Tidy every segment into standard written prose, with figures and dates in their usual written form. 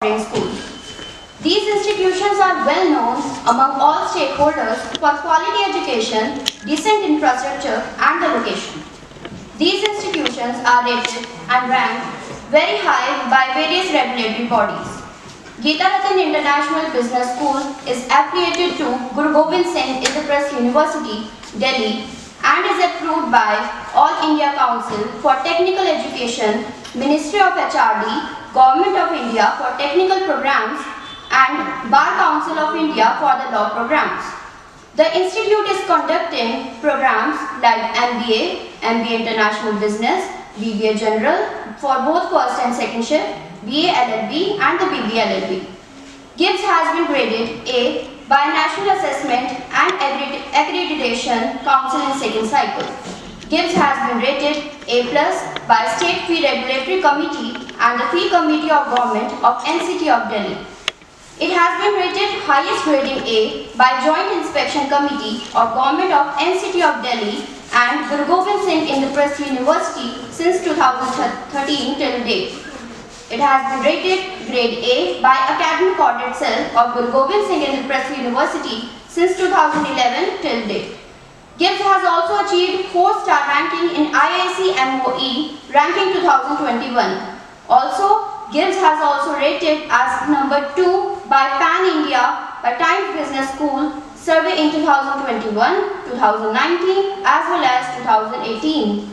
School. These institutions are well known among all stakeholders for quality education, decent infrastructure and the location. These institutions are rated and ranked very high by various regulatory bodies. Geeta Rattan International Business School is affiliated to Guru Gobind Singh Indraprasth University, Delhi and is approved by All India Council for Technical Education, Ministry of HRD, Government of India for Technical Programs and Bar Council of India for the Law Programs. The institute is conducting programs like MBA, MBA International Business, BBA General for both first and second shift, BA LLB and the BBA LLB. GIBS has been graded A by National Assessment and Accreditation Council in second cycle. GIBS has been rated A+ by State Fee Regulatory Committee and the Fee Committee of Government of NCT of Delhi. It has been rated highest grading A by Joint Inspection Committee of Government of NCT of Delhi and Guru Gobind Singh Indraprasth University since 2013 till date. It has been rated grade A by Academic Audit Cell of Guru Gobind Singh Indraprasth University since 2011 till date. GIBS has also achieved 4-star ranking in IIC MOE ranking 2021. Also, GIBS has also rated as number 2 by Pan India by Times Business School survey in 2021, 2019 as well as 2018.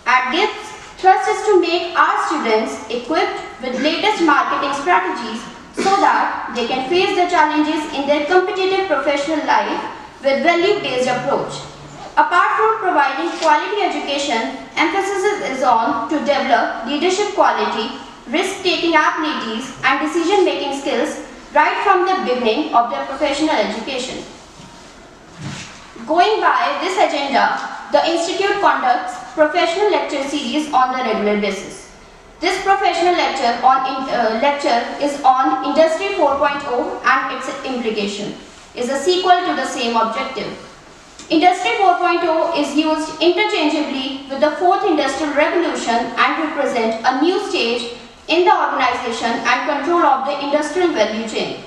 At GIBS, thrust is to make our students equipped with latest marketing strategies so that they can face the challenges in their competitive professional life with value-based approach. Apart from providing quality education, emphasis is on to develop leadership quality, risk-taking abilities and decision-making skills right from the beginning of their professional education. Going by this agenda, the Institute conducts professional lecture series on the regular basis. This professional lecture is on Industry 4.0 and its implication, is a sequel to the same objective. Industry 4.0 is used interchangeably with the fourth industrial revolution and represent a new stage in the organization and control of the industrial value chain.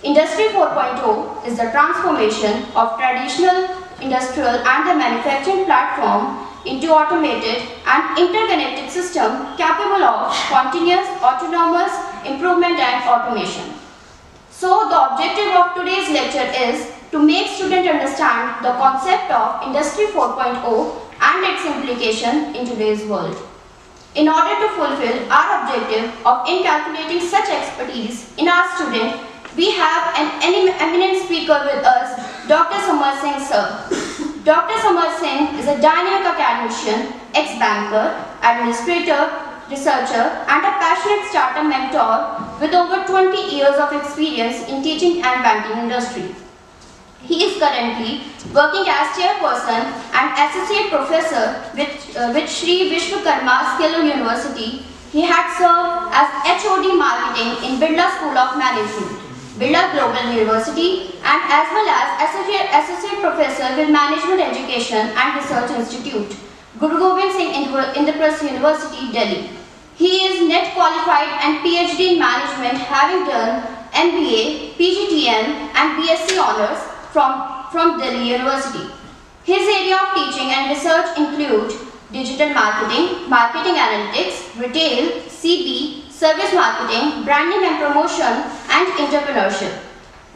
Industry 4.0 is the transformation of traditional industrial and the manufacturing platform into automated and interconnected system capable of continuous autonomous improvement and automation. So the objective of today's lecture is to make students understand the concept of Industry 4.0 and its implication in today's world. In order to fulfill our objective of inculcating such expertise in our student, we have an eminent speaker with us, Dr. Samar Singh sir. Dr. Samar Singh is a dynamic academician, ex-banker, administrator, researcher and a passionate startup mentor with over 20 years of experience in teaching and banking industry. He is currently working as chairperson and associate professor with Sri Vishwakarma Skill University. He had served as HOD Marketing in Birla School of Management, Birla Global University and as well as associate professor with Management Education and Research Institute, Guru Gobind Singh Indraprasth University, Delhi. He is NET qualified and PhD in Management, having done MBA, PGTM and BSc Honours from Delhi University. His area of teaching and research include digital marketing, marketing analytics, retail, CB, service marketing, branding and promotion, and entrepreneurship.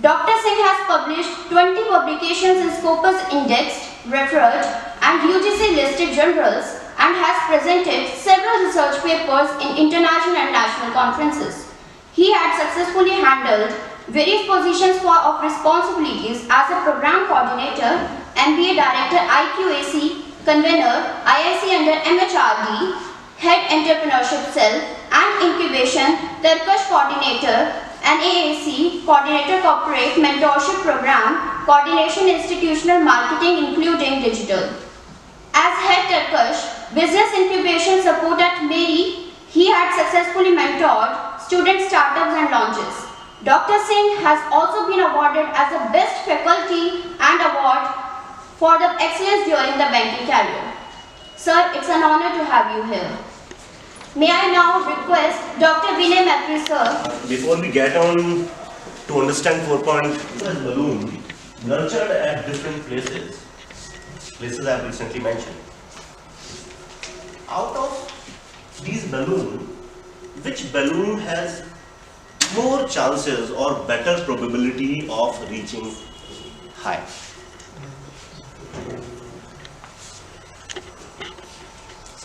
Dr. Singh has published 20 publications in Scopus Indexed, referred, and UGC listed journals and has presented several research papers in international and national conferences. He had successfully handled various positions of responsibilities as a program coordinator, MBA director IQAC, convener, IIC under MHRD, head entrepreneurship cell and incubation, Turkish coordinator, NAAC, coordinator corporate mentorship program, coordination institutional marketing including digital. As head Turkish business incubation support at MERI, he had successfully mentored student startups and launches. Dr. Singh has also been awarded as the best faculty and award for the excellence during the banking career. Sir, it's an honor to have you here. May I now request Dr. Vinay Factory, sir. Before we get on to understand 4.0 balloon, nurtured at different places I have recently mentioned. Out of these balloons, which balloon has more chances or better probability of reaching high?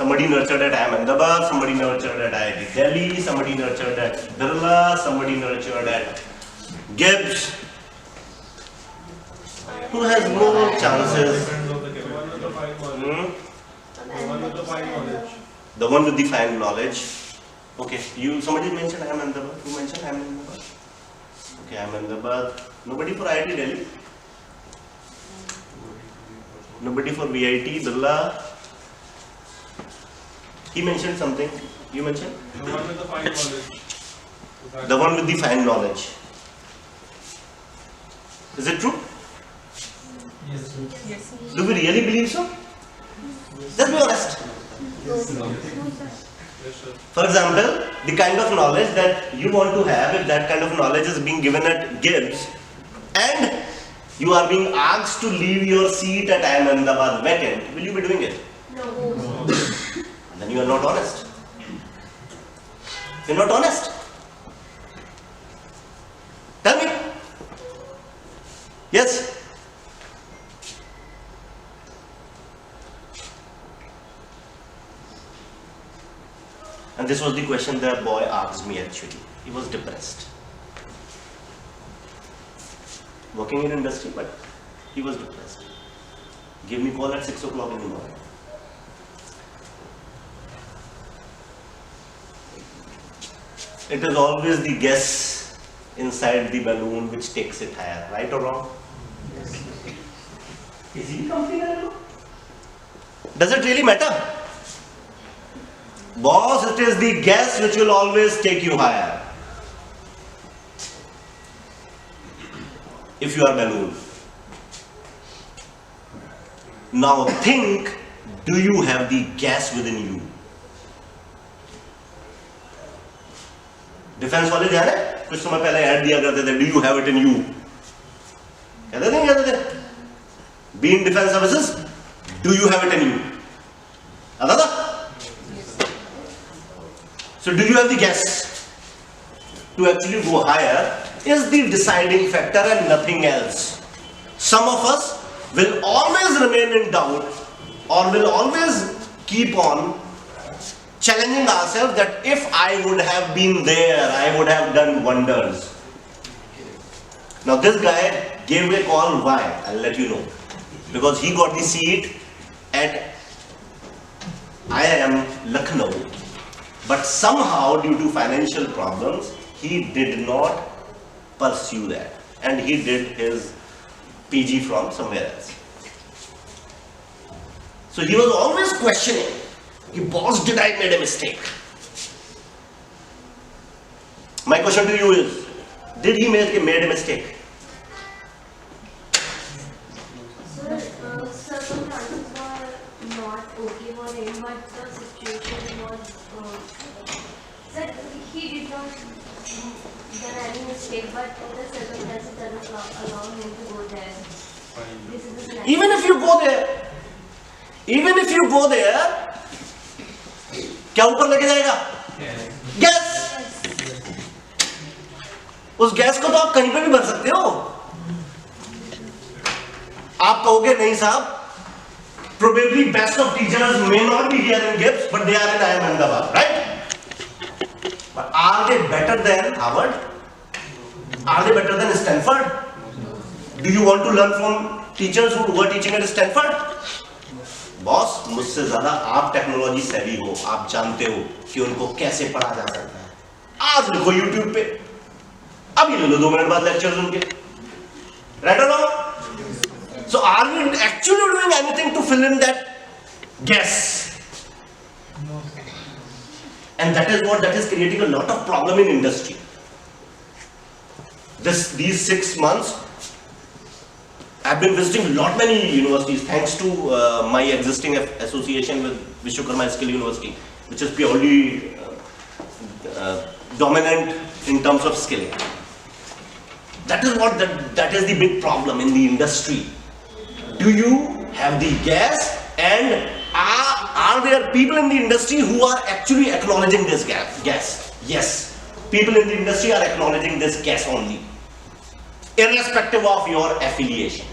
Somebody nurtured at Ahmedabad, somebody nurtured at IIT Delhi, somebody nurtured at Birla, somebody nurtured at Gibbs. Who has more chances? The one with the fine knowledge. Okay, somebody mentioned Ahmedabad. Who mentioned Ahmedabad? Okay, Ahmedabad. Nobody for IIT Delhi? Nobody for VIT, Birla? He mentioned something. You mentioned? The one with the fine knowledge. The one with the fine knowledge. Is it true? Yes. Yes. Do we really believe so? Just be honest. Yes, sir. For example, the kind of knowledge that you want to have, if that kind of knowledge is being given at Gibbs, and you are being asked to leave your seat at Ahmedabad vacant, will you be doing it? No. Then you are not honest. You're not honest. Tell me. Yes? And this was the question that boy asked me actually. He was depressed. Working in industry, but he was depressed. Gave me call at 6 o'clock in the morning. It is always the guess inside the balloon which takes it higher, right or wrong? Yes. Is he comfortable? Does it really matter? Boss, it is the guess which will always take you higher. If you are balloon. Now think, do you have the gas within you? Defence वाले ध्यान है कुछ समय पहले add दिया करते थे, do you have it in you, कहते नहीं कहते थे, be in defence services, do you have it in you, आता था? So do you have the gas to actually go higher is the deciding factor and nothing else. Some of us will always remain in doubt or will always keep on challenging ourselves that if I would have been there, I would have done wonders. Now this guy gave a call, why? I'll let you know. Because he got the seat at IIM Lucknow, but somehow due to financial problems, he did not pursue that. And he did his PG from somewhere else. So he was always questioning, boss, did I made a mistake? My question to you is, did he made a mistake? Sir, circumstances were not okay for him, but the situation was, sir, he did not done any mistake, but the circumstances doesn't allow him to go there. This is the scenario. Even if you go there, क्या ऊपर लेके जाएगा? Gas. उस gas को तो आप कहीं पे भी भर सकते हो। आप कहोगे नहीं साहब, probably best of teachers may not be here in Gibbs, but they are in IIM Ahmedabad, right? But are they better than Harvard? Are they better than Stanford? Do you want to learn from teachers who are teaching at Stanford? Boss, मुझसे ज्यादा आप technology सेवी हो, आप जानते हो कि उनको कैसे पढ़ा जा सकता है। आज देखो यूट्यूब पे, अभी ले लो 2 मिनट बाद लेक्चर्स उनके, राइट और wrong? So are we actually doing anything to fill in that gas? And that is creating a lot of problem in industry. These 6 months I've been visiting many universities thanks to my existing association with Vishwakarma Skill University, which is purely dominant in terms of skilling. That is what that is the big problem in the industry. Do you have the gas, and are there people in the industry who are actually acknowledging this gas? Yes, people in the industry are acknowledging this gas only, irrespective of your affiliation.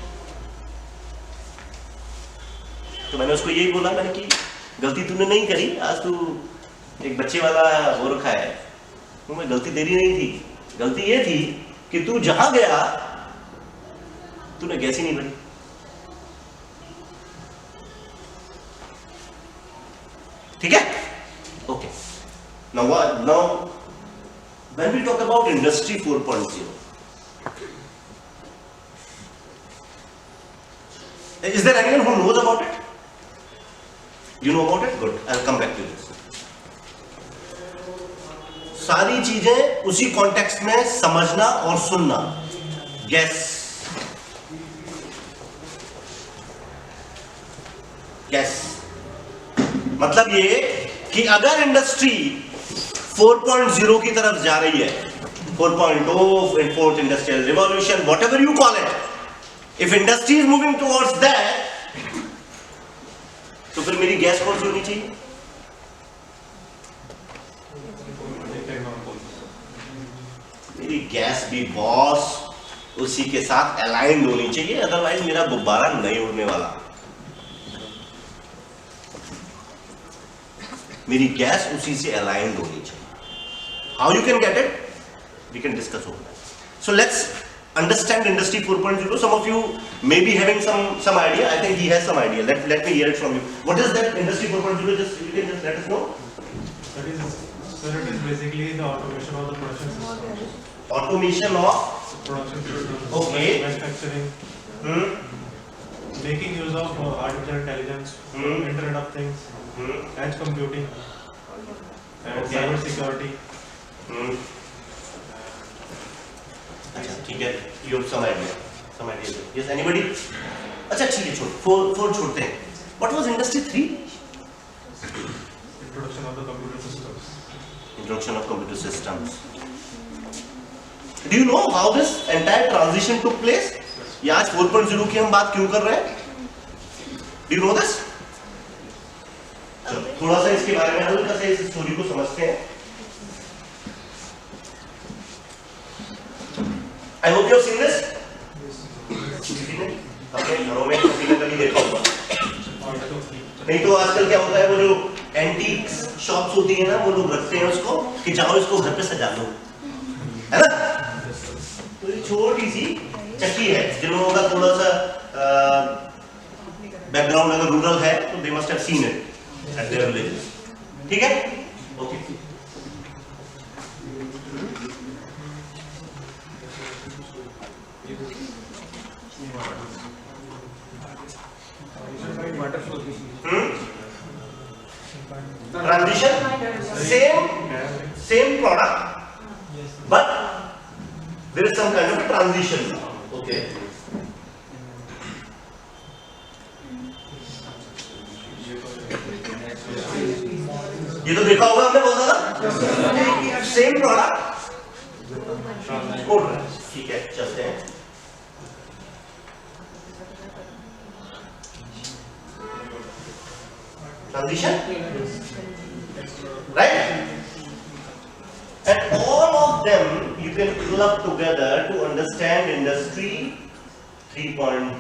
तो मैंने उसको यही बोला, मैंने कि गलती तूने नहीं करी, आज तू एक बच्चे वाला हो रखा है, तुम्हें गलती तेरी नहीं थी, गलती ये थी कि तू जहां गया तूने गैस ही नहीं भरी. ठीक है? Okay. Now when we talk about industry 4.0, is there anyone who knows about it? You know about it? Good. I'll come back to this. सारी चीजें उसी कॉन्टेक्स्ट में समझना और सुनना. गैस मतलब ये कि अगर इंडस्ट्री 4.0 की तरफ जा रही है, 4.0, fourth industrial revolution, whatever you call it, if industry is moving towards that, तो फिर मेरी गैस कौन सी होनी चाहिए? मेरी गैस भी बॉस उसी के साथ अलाइंड होनी चाहिए, अदरवाइज मेरा गुब्बारा नहीं उड़ने वाला. मेरी गैस उसी से अलाइंड होनी चाहिए. How you can get it, we can discuss on that. So let's understand industry 4.0. Some of you may be having some idea. I think he has some idea. Let me hear it from you. What is that industry 4.0? Just you can just let us know. Sir, it is basically the automation of the production system. Automation of Production system. Okay. Manufacturing. Making use of artificial intelligence, Internet of Things, edge computing, and cyber security. अच्छा ठीक है, you have some idea. Yes, anybody? अच्छा ठीक है, छोड़, four छोड़ते हैं. What was industry 3? Introduction of the computer systems. Introduction of computer systems. Do you know how this entire transition took place? ये आज 4.0 की हम बात क्यों कर रहे हैं? Do you know this? चलो थोड़ा सा इसके बारे में हल्का सा इस स्टोरी को समझते हैं. I hope you have seen this. अपने घरों में कभी न कभी देखा होगा. नहीं तो आजकल क्या होता है, वो जो एंटीक शॉप्स होती है ना, वो लोग रखते हैं उसको कि जाओ इसको घर पे सजा लो, है ना. तो ये छोटी सी चक्की है. जिन लोगों का थोड़ा सा बैकग्राउंड अगर रूरल है तो they must have seen it at there villages. ठीक है? Okay. Transition, same product, but there is some kind of a transition now. Okay. ये तो देखा होगा आपने बहुत ज्यादा. सेम प्रोडक्ट कोड रहा है. ठीक है, चलते हैं. Transition, right? And all of them you can club together to understand industry 2.0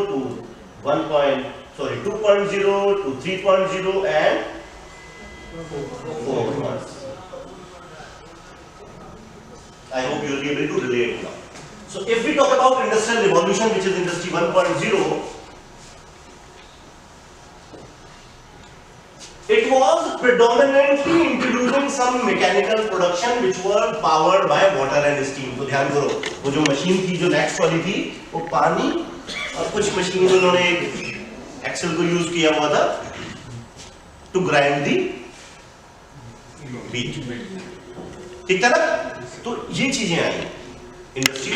to 2.0 to 3.0 and 4.0. I hope you will be able to relate now. So if we talk about industrial revolution, which is industry 1.0, it was predominantly introducing some mechanical production which were powered by water and steam. तो ध्यान करो, वो जो machine थी जो next वाली थी, वो पानी और कुछ मशीन उन्होंने एक्सेल को यूज किया हुआ था टू ग्राइंड दी बीट. ठीक था ना? तो ये चीजें आई. Industry,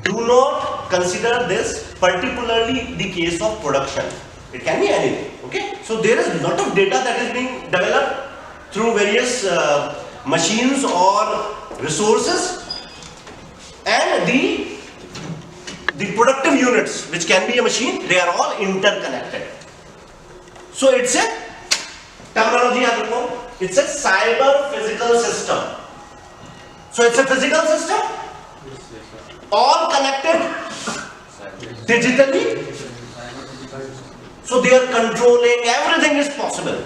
do not consider this particularly the case of production. It can be anything. Okay? So there is lot of data that is being developed through various machines or resources, and the productive units, which can be a machine, they are all interconnected. So it's a terminology yaad rakho, it's a cyber physical system. So it's a physical system, all connected digitally. So they are controlling, everything is possible.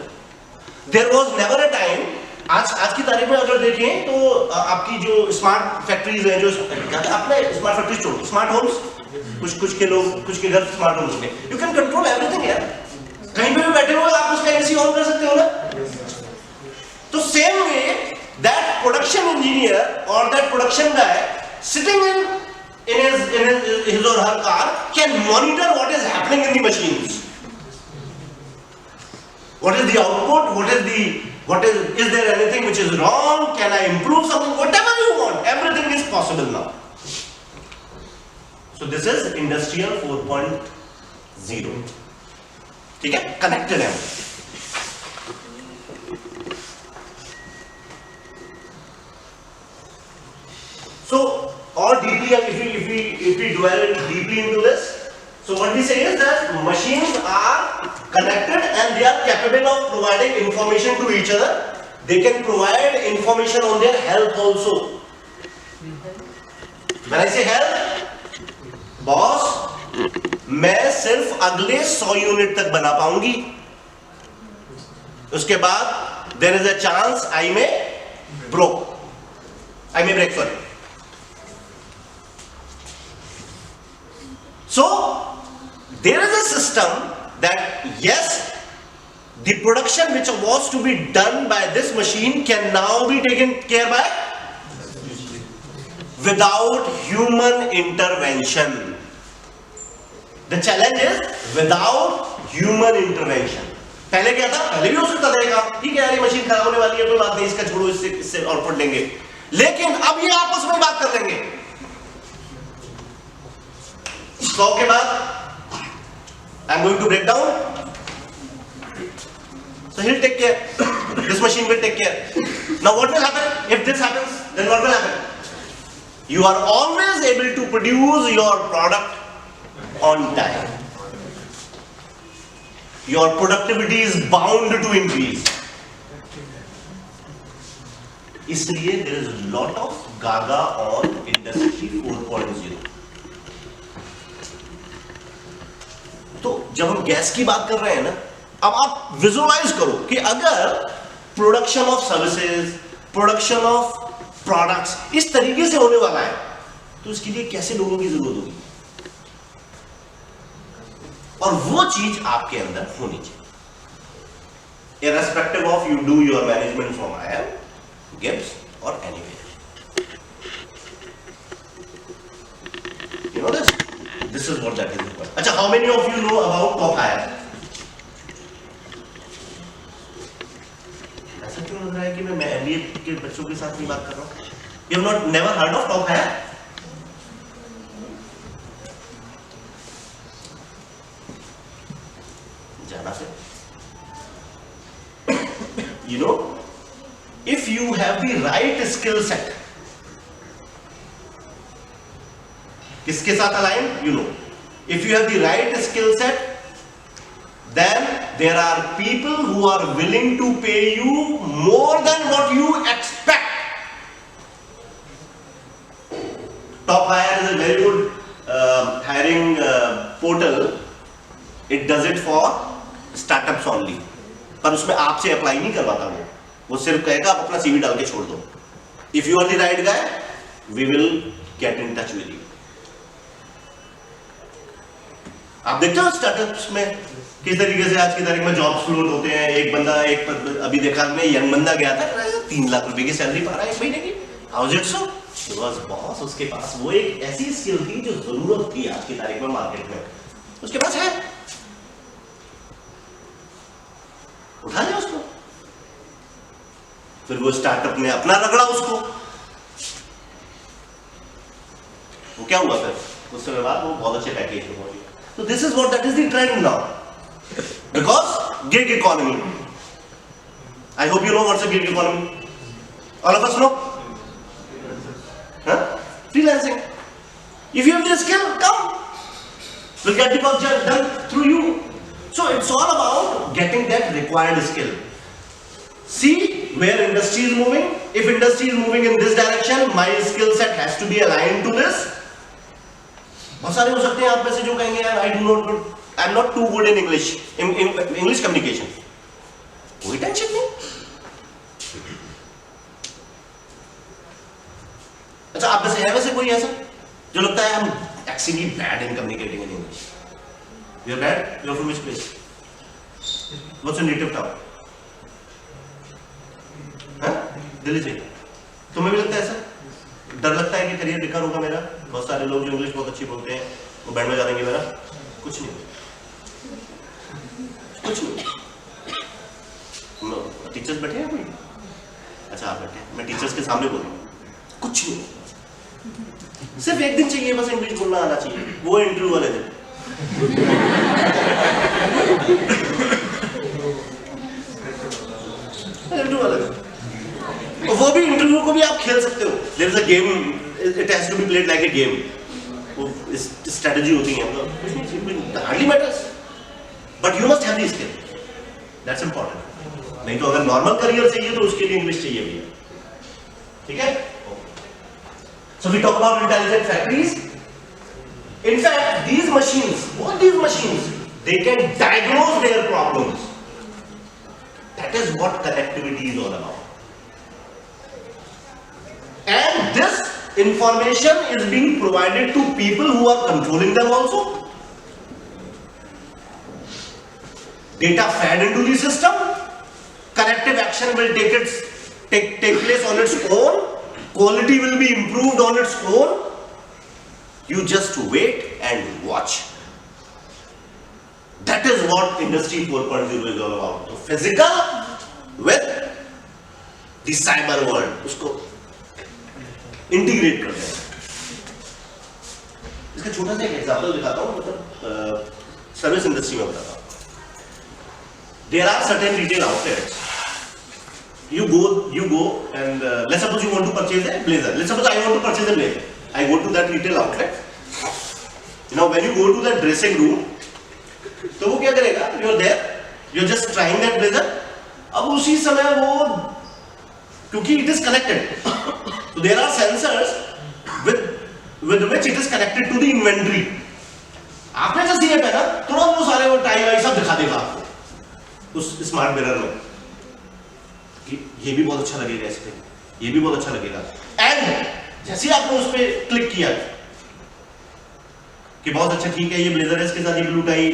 There was never a time, आज की तारीख में अगर देखें तो आपकी जो smart factories हैं, जो अपने स्मार्ट फैक्ट्रीज छोड़ो, स्मार्ट होम्स, कुछ के लोग, कुछ के घर स्मार्ट होम्स होंगे, यू कैन कंट्रोल एवरीथिंग यार, कहीं पे भी बैठे हुए आप उसका एसी ऑन कर सकते हो ना. तो same way that production engineer और that production guy sitting in his or her car can monitor what is happening in the machines. What is the output? Is there anything which is wrong? Can I improve something? Whatever you want, everything is possible now. So this is Industrial 4.0. ठीक है, connected है. So, or deeply, if we dwell deeply into this, so what we say is that machines are connected and they are capable of providing information to each other. They can provide information on their health also. When I say health, boss, मैं सिर्फ अगले 100 unit तक बना पाऊंगी, उसके बाद there is a chance I may break, sorry. So there is a system that yes, the production which was to be done by this machine can now be taken care by without human intervention. The challenge is without human intervention. पहले क्या था? पहले भी हो सकता था ये काम, ठीक है यार ये मशीन खराब होने वाली है, कोई बात नहीं, इसका छोड़ो, इससे आउटपुट लेंगे. लेकिन अब ये आपस में बात कर लेंगे. 100 के बाद I'm going to break down. So he'll take care. This machine will take care. Now what will happen? If this happens, then what will happen? You are always able to produce your product on time. Your productivity is bound to increase. इसलिए there is a lot of gaga on Industry 4.0. तो जब हम gas की बात कर रहे हैं ना, अब आप विजुअलाइज करो कि अगर production of services, production of products इस तरीके से होने वाला है, तो इसके लिए कैसे लोगों की जरूरत होगी, और वो चीज आपके अंदर होनी चाहिए, irrespective of you do your management from IIM, GIBS or anywhere. You know this? This is what that is required. अच्छा, how many of you know about top hire? ऐसा क्यों लग रहा है कि मैं MBA के बच्चों के साथ नहीं बात कर रहा हूँ? You have not never heard of top hire? जाना से. You know, if you have the right skill set, किसके साथ align? You know, if you have the right skill set, then there are people who are willing to pay you more than what you expect. Top Hire is a very good hiring portal. It does it for startups only. पर उसमें आपसे apply नहीं करवाता वो सिर्फ कहेगा आप अपना CV डाल के छोड़ दो. If you are the right guy, we will get in touch with you. आप देखते हो स्टार्टअप्स में किस तरीके से आज की तारीख में जॉब्स फ्लोट होते हैं. एक बंदा अभी देखा मैं, यंग बंदा गया था, 3 लाख रुपए की सैलरी पा रहा है 1 महीने की. How is it so? Because boss उसके पास वो एक ऐसी स्किल थी जो जरूरत थी आज की तारीख में मार्केट में, उसके पास है, उठा लिया उसको. फिर वो स्टार्टअप ने अपना रगड़ा उसको. वो क्या हुआ फिर? उस समय बाद वो बहुत अच्छे पैकेज में पहुंच गया. So this is what that is the trend now, because gig economy. I hope you know what's a gig economy. All of us know? Huh? Freelancing. If you have the skill, come. We'll get the work done through you. So it's all about getting that required skill. See where industry is moving. If industry is moving in this direction, my skill set has to be aligned to this. बहुत सारे हो सकते हैं आप में से जो कहेंगे यार I am not too good in English communication. कोई टेंशन नहीं. अच्छा आप में से है वैसे कोई ऐसा जो लगता है I'm extremely bad in communicating in English. You're bad? You're from which place? What's your native town? हाँ? दिल्ली से. तुम्हें भी लगता है ऐसा? डर लगता है कि करियर बेकार होगा मेरा? बहुत सारे लोग जो इंग्लिश बहुत अच्छी बोलते हैं वो बैंड बजा देंगे मेरा. कुछ नहीं. कुछ नहीं. टीचर्स बैठे हैं कोई? अच्छा आप बैठे हैं. मैं टीचर्स के सामने बोल रहा हूँ. कुछ नहीं. सिर्फ एक दिन चाहिए बस इंग्लिश बोलना आना चाहिए. वो इंटरव्यू वाले दिन. इंटरव्यू वाले दिन. वो भी इंटरव्यू को भी आप खेल सकते हो. There is a game. It has to be played like a game. वो स्ट्रेटजी होती है. Hardly matters. But you must have the skill. That's important. नहीं तो अगर नॉर्मल करियर चाहिए तो उसके लिए इंग्लिश चाहिए भैया. ठीक है. So we talk about intelligent factories. In fact, these machines, both these machines, they can diagnose their problems. That is what connectivity is all about. And this information is being provided to people who are controlling them also. Data fed into the system. Corrective action will take place on its own. Quality will be improved on its own. You just wait and watch. That is what Industry 4.0 is all about. So physical with the cyber world. उसको integrate करते हैं. इसका छोटा सा एक example दिखाता हूँ. मतलब सर्विस इंडस्ट्री में बताता हूँ. There are certain retail outlets. You go and let's suppose you want to purchase a blazer. Let's suppose I want to purchase a blazer. I go to that retail outlet. Now when you go to that dressing room, तो वो क्या करेगा? You're there, you're just trying that blazer. अब उसी समय वो, क्योंकि it is connected, so there are sensors with which it is connected to the inventory. आपने जैसे ये पहना, तुरंत वो सारे वो टाई वाई सब दिखा देगा आपको उस स्मार्ट मिरर में. ये भी बहुत अच्छा लगेगा इस पे, ये भी बहुत अच्छा लगेगा. एंड जैसे आपने उस पे क्लिक किया कि बहुत अच्छा ठीक है ये ब्लेजर है, इसके साथ ये ब्लू टाई,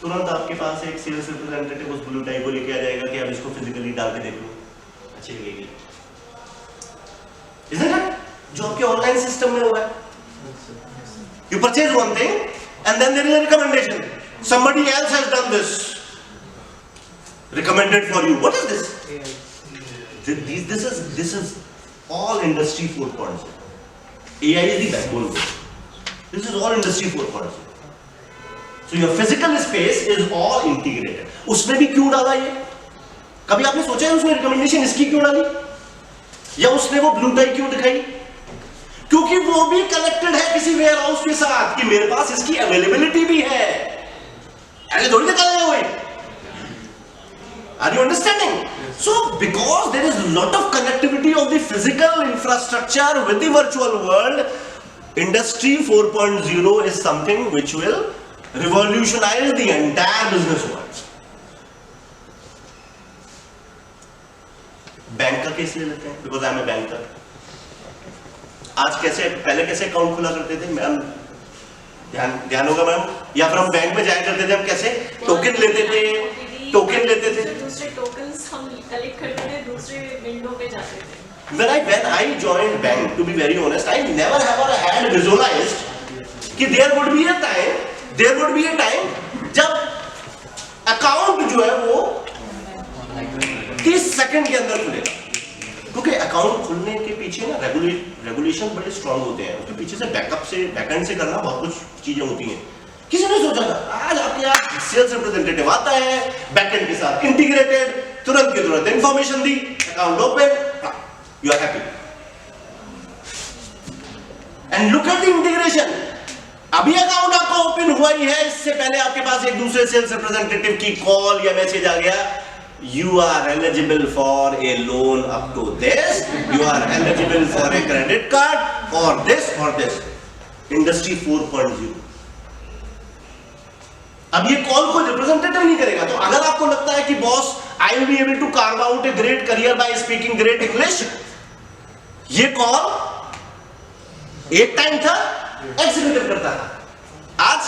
तुरंत आपके पास एक सेल्स रिप्रेजेंटेटिव उस ब्लू टाई को लेके आ जाएगा कि आप इसको फिजिकली डाल के देख लो, अच्छी लगेगी. Isn't it? जो आपके ऑनलाइन सिस्टम में हो रहा है. You purchase one thing and then there is a recommendation. Somebody else has done this. Recommended for you. What is this? This is all Industry 4.0. AI is the backbone. This is all Industry 4.0. So your physical space is all integrated. उसमें भी क्यों डाला ये? कभी आपने सोचा है उसने रिकमेंडेशन इसकी क्यों डाली? या उसने वो ब्लू टाई क्यों दिखाई? क्योंकि वो भी कनेक्टेड है किसी वेयर हाउस के साथ कि मेरे पास इसकी अवेलेबिलिटी भी है. ऐसे थोड़ी दिखाएगा वो. Are you understanding? So, because there is a lot of connectivity of the physical infrastructure with the virtual world, Industry 4.0 is something which will revolutionize the entire business world. Bank का case ले लेते हैं, because I am a banker. आज कैसे, पहले कैसे account खुला करते थे मैम? ध्यान होगा मैम. या फिर हम बैंक में जाया करते थे, हम कैसे टोकन लेते थे. दूसरे टोकन्स हम कलेक्ट करते थे, दूसरे विंडो पे जाते थे. When I joined bank, to be very honest, I never had visualized कि there would be a time जब अकाउंट जो है वो 30 सेकंड के अंदर खुलेगा. क्योंकि अकाउंट खुलने के पीछे ना रेगुलेशन बड़े स्ट्रांग होते हैं. उसके पीछे से बैकएंड से करना बहुत कुछ चीजें होती हैं किसी ने सोचा था? आज आपके यहाँ सेल्स रिप्रेजेंटेटिव आता है, बैकएंड के साथ इंटीग्रेटेड, तुरंत की तुरंत इंफॉर्मेशन दी, account open, you are happy. And look at the integration. अभी अकाउंट आपका ओपन हुआ ही है, इससे पहले आपके पास एक दूसरे सेल्स रिप्रेजेंटेटिव की कॉल या मैसेज आ गया, you are eligible for a loan up to this, you are eligible for a credit card or this or this. Industry 4.0। अब ये कॉल को रिप्रेजेंटेटिव नहीं करेगा। तो अगर आपको लगता है कि boss I will be able to carve out a great career by speaking great English, ये कॉल एक टाइम था एग्जीक्यूटिव करता था, आज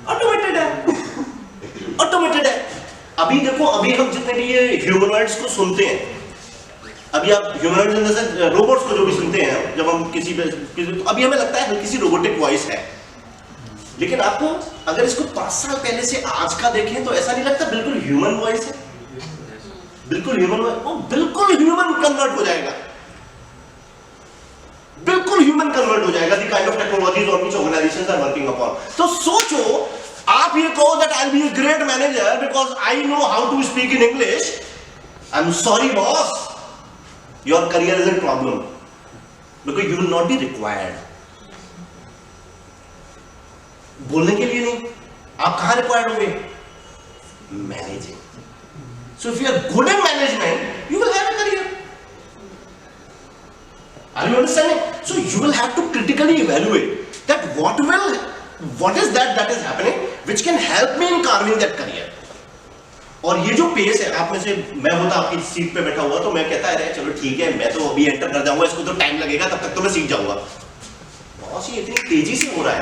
ऑटोमेटेड है, ऑटोमेटेड है। अभी देखो, अभी हम जितने भी ये ह्यूमनॉइड्स को सुनते हैं, अभी आप ह्यूमनॉइड्स जैसे रोबोट्स को जो भी सुनते हैं, जब हम किसी तो अभी हमें लगता है हल्की सी रोबोटिक वॉइस है, लेकिन आपको अगर इसको 5 साल पहले से आज का देखें तो ऐसा नहीं लगता बिल्कुल ह्यूमन वॉइस है, बिल्कुल ह्यूमन वॉइस, वो बिल्कुल ह्यूमन कन्वर्ट हो जाएगा, बिल्कुल ह्यूमन कन्वर्ट हो जाएगा। The kind of technologies on which organisations are working upon. तो सोचो, आप ये कहो that I'll be a great manager because I know how to speak in English. I'm sorry boss, your career is in problem because you will not be required. बोलने के लिए नहीं, आप कहाँ required होंगे? Managing. So if you are good in management, you will have a career. Are you understanding? So you will have to critically evaluate that what is that is happening which can help me in carving that career. और ये जो pace है, आप में से मैं होता आपकी सीट पे बैठा हुआ तो मैं कहता है चलो ठीक है, मैं तो अभी एंटर कर जाऊंगा, इसको तो टाइम लगेगा, तब तक तो मैं सीख जाऊंगा। बॉस ये इतनी तेजी से हो रहा है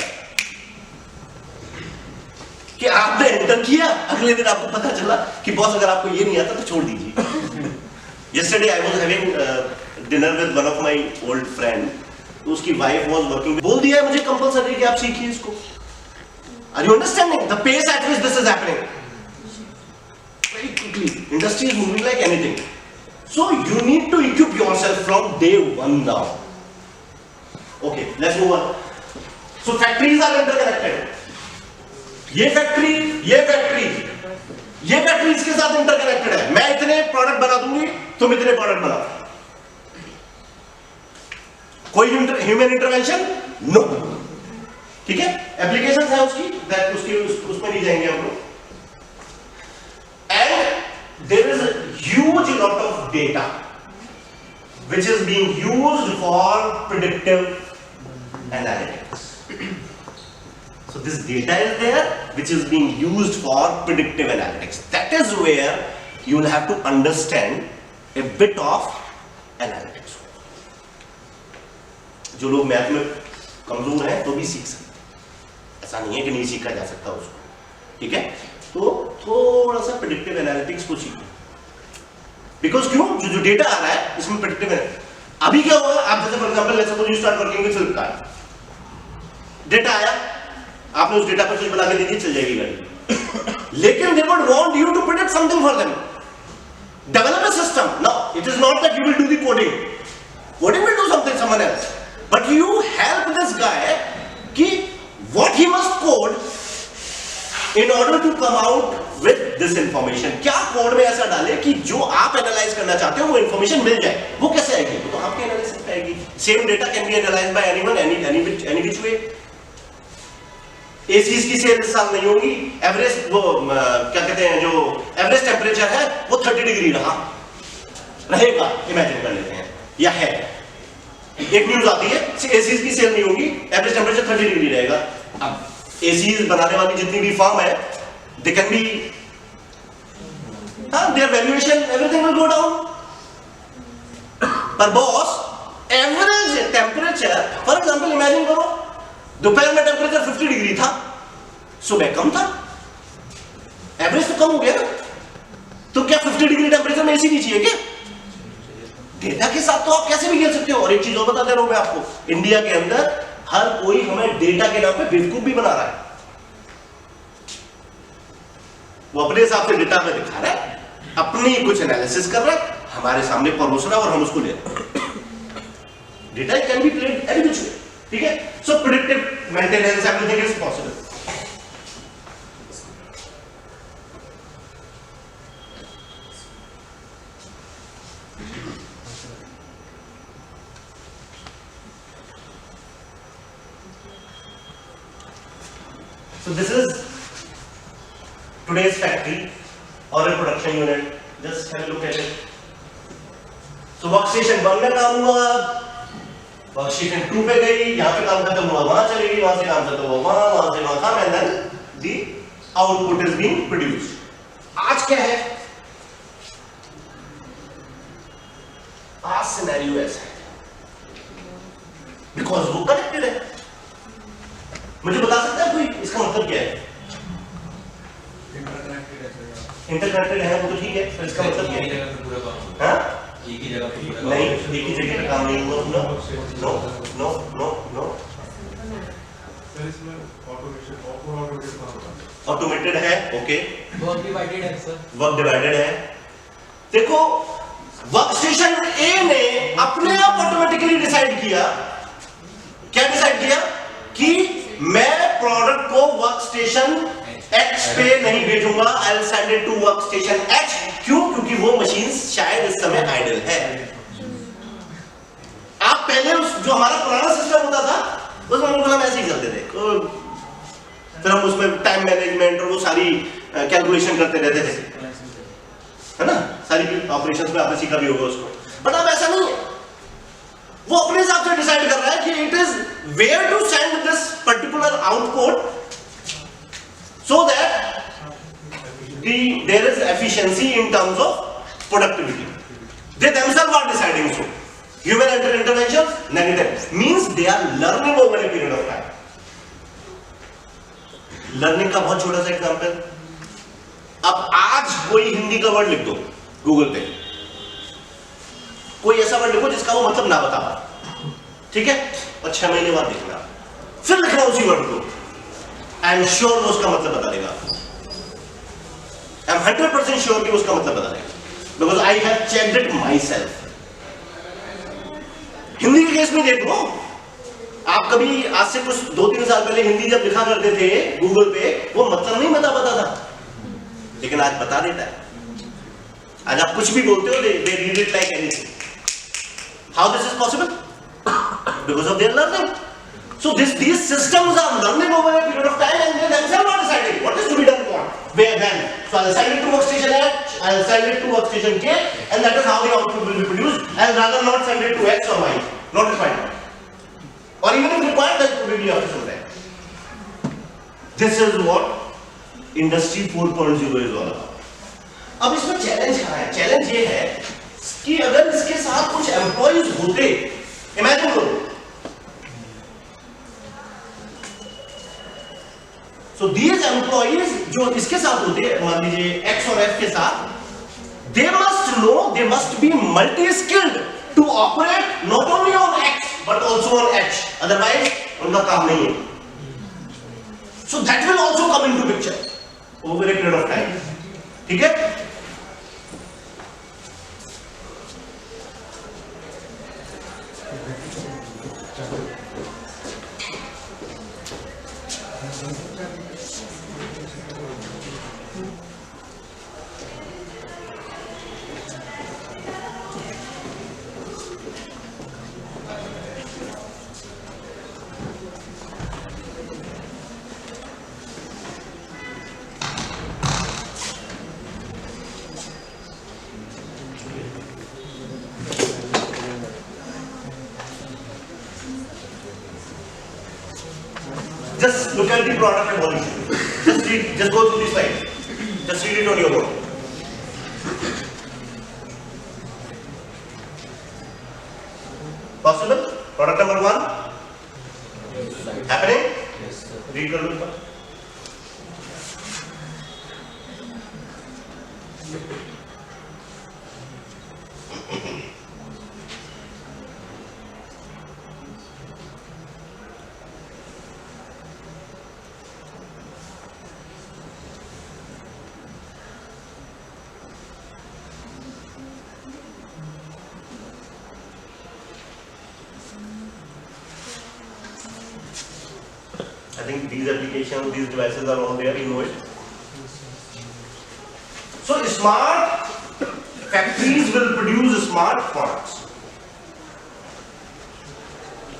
कि आपने एंटर किया, अगले दिन आपको पता चला कि बॉस अगर आपको ये नहीं आता तो छोड़ दीजिए। Yesterday I was having dinner with one of my old friend, तो उसकी वाइफ was working, बोल दिया है मुझे कंपलसरी कि आप सीखिए इसको। Are you understanding the pace at which this is happening? Very quickly, industry is moving like anything. So you need to equip yourself from day one now. Okay, let's move on. So factories are interconnected. ये factory इसके साथ interconnected है। मैं इतने product बना दूंगी, तुम इतने प्रोडक्ट बनाओ। कोई ह्यूमन इंटरवेंशन नो, ठीक है। एप्लीकेशन है उसमें नहीं जाएंगे हम लोग। And there is huge lot of data which is being used for predictive analytics. So this data is there which is being used for predictive analytics. That is where you will have to understand a bit of analytics. जो लोग math में कमजोर हैं तो भी सीख सकते हैं, ऐसा नहीं है कि नहीं सीखा जा सकता उसको, ठीक है। तो थोड़ा सा प्रेडिक्टिव एनालिटिक्स को सीखो, बिकॉज क्यों, जो डेटा आ रहा है इसमें प्रेडिक्टिव है। अभी क्या होगा, आप जैसे for example let's suppose you start working with Flipkart, data आया, आपने उस डेटा पर कुछ बना के दे दी, चल जाएगी गाड़ी। लेकिन they would want you to predict something for them, develop a system. Now it is not that you will do the coding will do something someone else, but you help this guy कि what he must code in order to come out with this information। क्या code में ऐसा डाले कि जो आप analyse करना चाहते हो वो इंफॉर्मेशन मिल जाए। वो कैसे आएगी, वो तो आपके एनालिसिस पे आएगी। Same data can B analysed bye anyone any which way. ACs की सेल इस साल नहीं होगी, एवरेज वो क्या कहते हैं, जो एवरेज टेम्परेचर है वो 30 डिग्री रहेगा, इमेजिन कर लेते हैं, या है। एक न्यूज आती है एसीज की सेल नहीं होगी, एवरेज टेम्परेचर 30 डिग्री रहेगा। अब एसीज बनाने वाली जितनी भी फर्म है, they can be their valuation everything will go down. पर boss average temperature, for example imagine करो दोपहर में टेम्परेचर 50 डिग्री था, सुबह कम था, एवरेज तो कम हो गया ना। तो क्या 50 डिग्री टेम्परेचर में एसी नहीं चाहिए क्या? डेटा के साथ तो आप कैसे भी खेल सकते हो। और एक चीज और बता दे रहा हूं मैं आपको, इंडिया के अंदर हर कोई हमें डेटा के नाम पे बेवकूफ भी बना रहा है। वो अपने हिसाब से डेटा में दिखा रहा है, अपनी कुछ एनालिसिस कर रहा है, हमारे सामने परोस रहा है और हम उसको ले रहे हैं। Data can be played any which way, ठीक है। So predictive maintenance everything is possible. So this is today's factory or a production unit. Just have a look at it. So workstation 1 में काम हुआ, workstation 2 पे गई, यहाँ पे काम खत्म हुआ, वहाँ चली गई, वहाँ से काम खत्म हुआ, वहाँ से वहाँ काम, and then the output is being produced. आज क्या है? आज सिनेरियो ऐसा है, बिकॉज वो कनेक्टेड है. मुझे बता सकता है कोई इसका मतलब क्या है? इंटरकनेक्टेड है वो तो ठीक है, पर इसका मतलब क्या है? हाँ? एक ही जगह पे पूरा नहीं, एक ही जगह पे काम नहीं हुआ पूरा. No no no no. Sir इसमें ऑटोमेटेड है, ओके. वर्क डिवाइडेड है सर. वर्क डिवाइडेड है. देखो वर्कस्टेशन ए ने अपने आप ऑटोमेटिकली डिसाइड किया, क्या डिसाइड किया कि मैं प्रोडक्ट को वर्कस्टेशन एक्स पे नहीं भेजूंगा, I will send it to workstation H. क्यों? क्योंकि वो मशीन शायद इस समय आइडल है. आप पहले उस जो हमारा पुराना सिस्टम होता था उसमें हम ऐसे ही करते थे, फिर हम उसमें टाइम मैनेजमेंट और वो सारी कैलकुलेशन करते रहते थे, है ना, सारी ऑपरेशंस में आपने सीखा भी होगा उसको. बट अब ऐसा नहीं है, वो अपने हिसाब से डिसाइड कर रहा है कि it is where to send this particular output so that there is efficiency in terms of productivity. They themselves are deciding so. Human intervention negative means they are learning over a period of time. Learning का बहुत छोटा सा example. अब आज कोई हिंदी का word लिख दो गूगल पे, कोई ऐसा वर्ड लिखो जिसका वो मतलब ना बता पाए, ठीक है, और 6 महीने बाद देखना, फिर लिखना उसी वर्ड को, आई एम श्योर वो उसका मतलब बता देगा. आई एम 100% श्योर कि उसका मतलब बता देगा, because I have checked it my self. Hindi के केस में देख लो, आप कभी आज से कुछ 2-3 साल पहले हिंदी जब लिखा करते थे गूगल पे, वो मतलब नहीं बता था, लेकिन आज बता देता है. आज आप कुछ भी बोलते हो, they read it like anything. How this is possible? Because of their learning. So these systems are learning over a period of time, and they themselves are deciding what is to be done what, where, when. So I'll send it to workstation H, I'll send it to workstation K, and that is how the output will be produced. I'll rather not send it to X or Y, not required. Or even if required, then probably after some time. This is what Industry 4.0 is all about. अब इसमें challenge कहाँ है? Challenge ये है कि अगर इसके साथ कुछ एम्प्लॉइज होते, इमेजिन करो. So these employees जो इसके साथ होते हैं, मान लीजिए X और F के साथ, they must know, they must be multi-skilled to operate not only on X but also on H. Otherwise उनका काम नहीं है. So that will also come into picture over a period of time. ठीक है? Just look at the product evolution. Just go through this slide. Just read it on your own. Possible? Product number 1? Happening? Yes sir. Read कर लो एक बार. I think these applications, these devices are all there, you know it. So smart factories will produce smart products.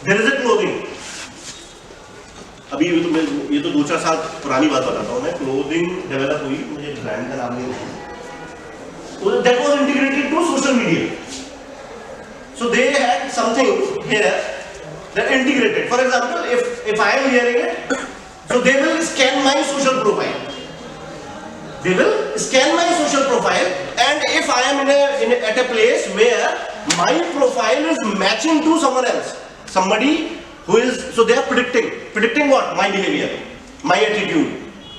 There is a clothing. अभी ये तो 2-4 साल पुरानी बात बताता हूँ मैं, क्लोथिंग डेवलप हुई, मुझे ब्रांड का नाम नहीं है, that was integrated to social media. So they had something here that integrated. For example, if I am wearing it, so they will scan my social profile. They will scan my social profile, and if I am at a place where my profile is matching to someone else, somebody who is, so they are predicting what? My behavior, my attitude,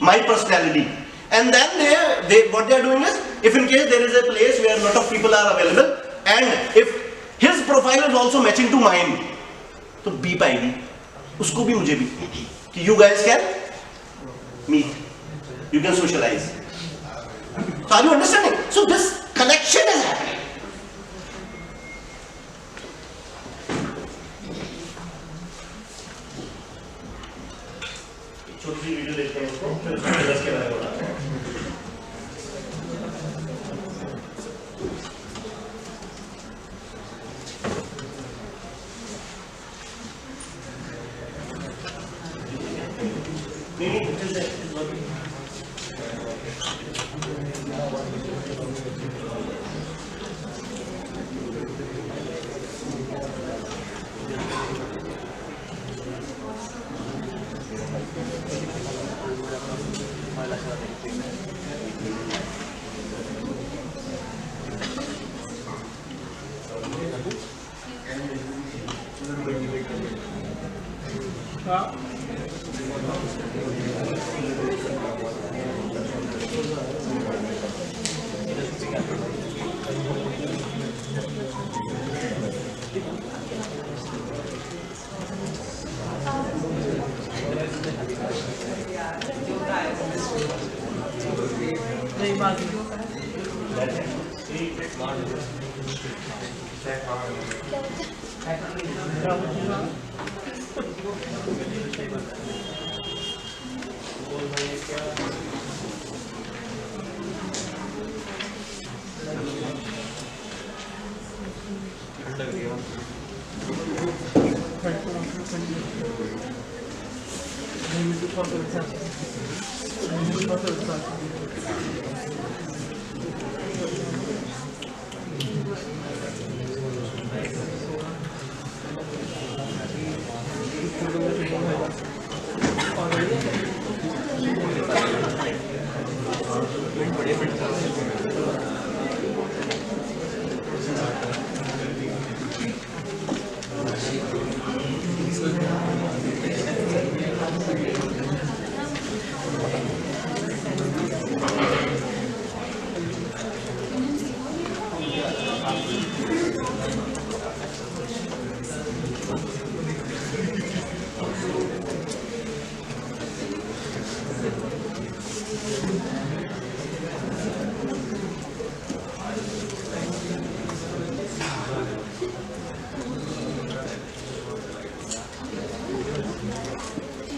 my personality. And then what they are doing is, if in case there is a place where a lot of people are available, and if his profile is also matching to mine, तो beep आएगी, उसको भी मुझे भी, कि you guys can meet, you can socialize. So are you understanding? So this connection is happening. छोटी सी video देखते हैं इसको, फिर इसके बारे में बताते हैं.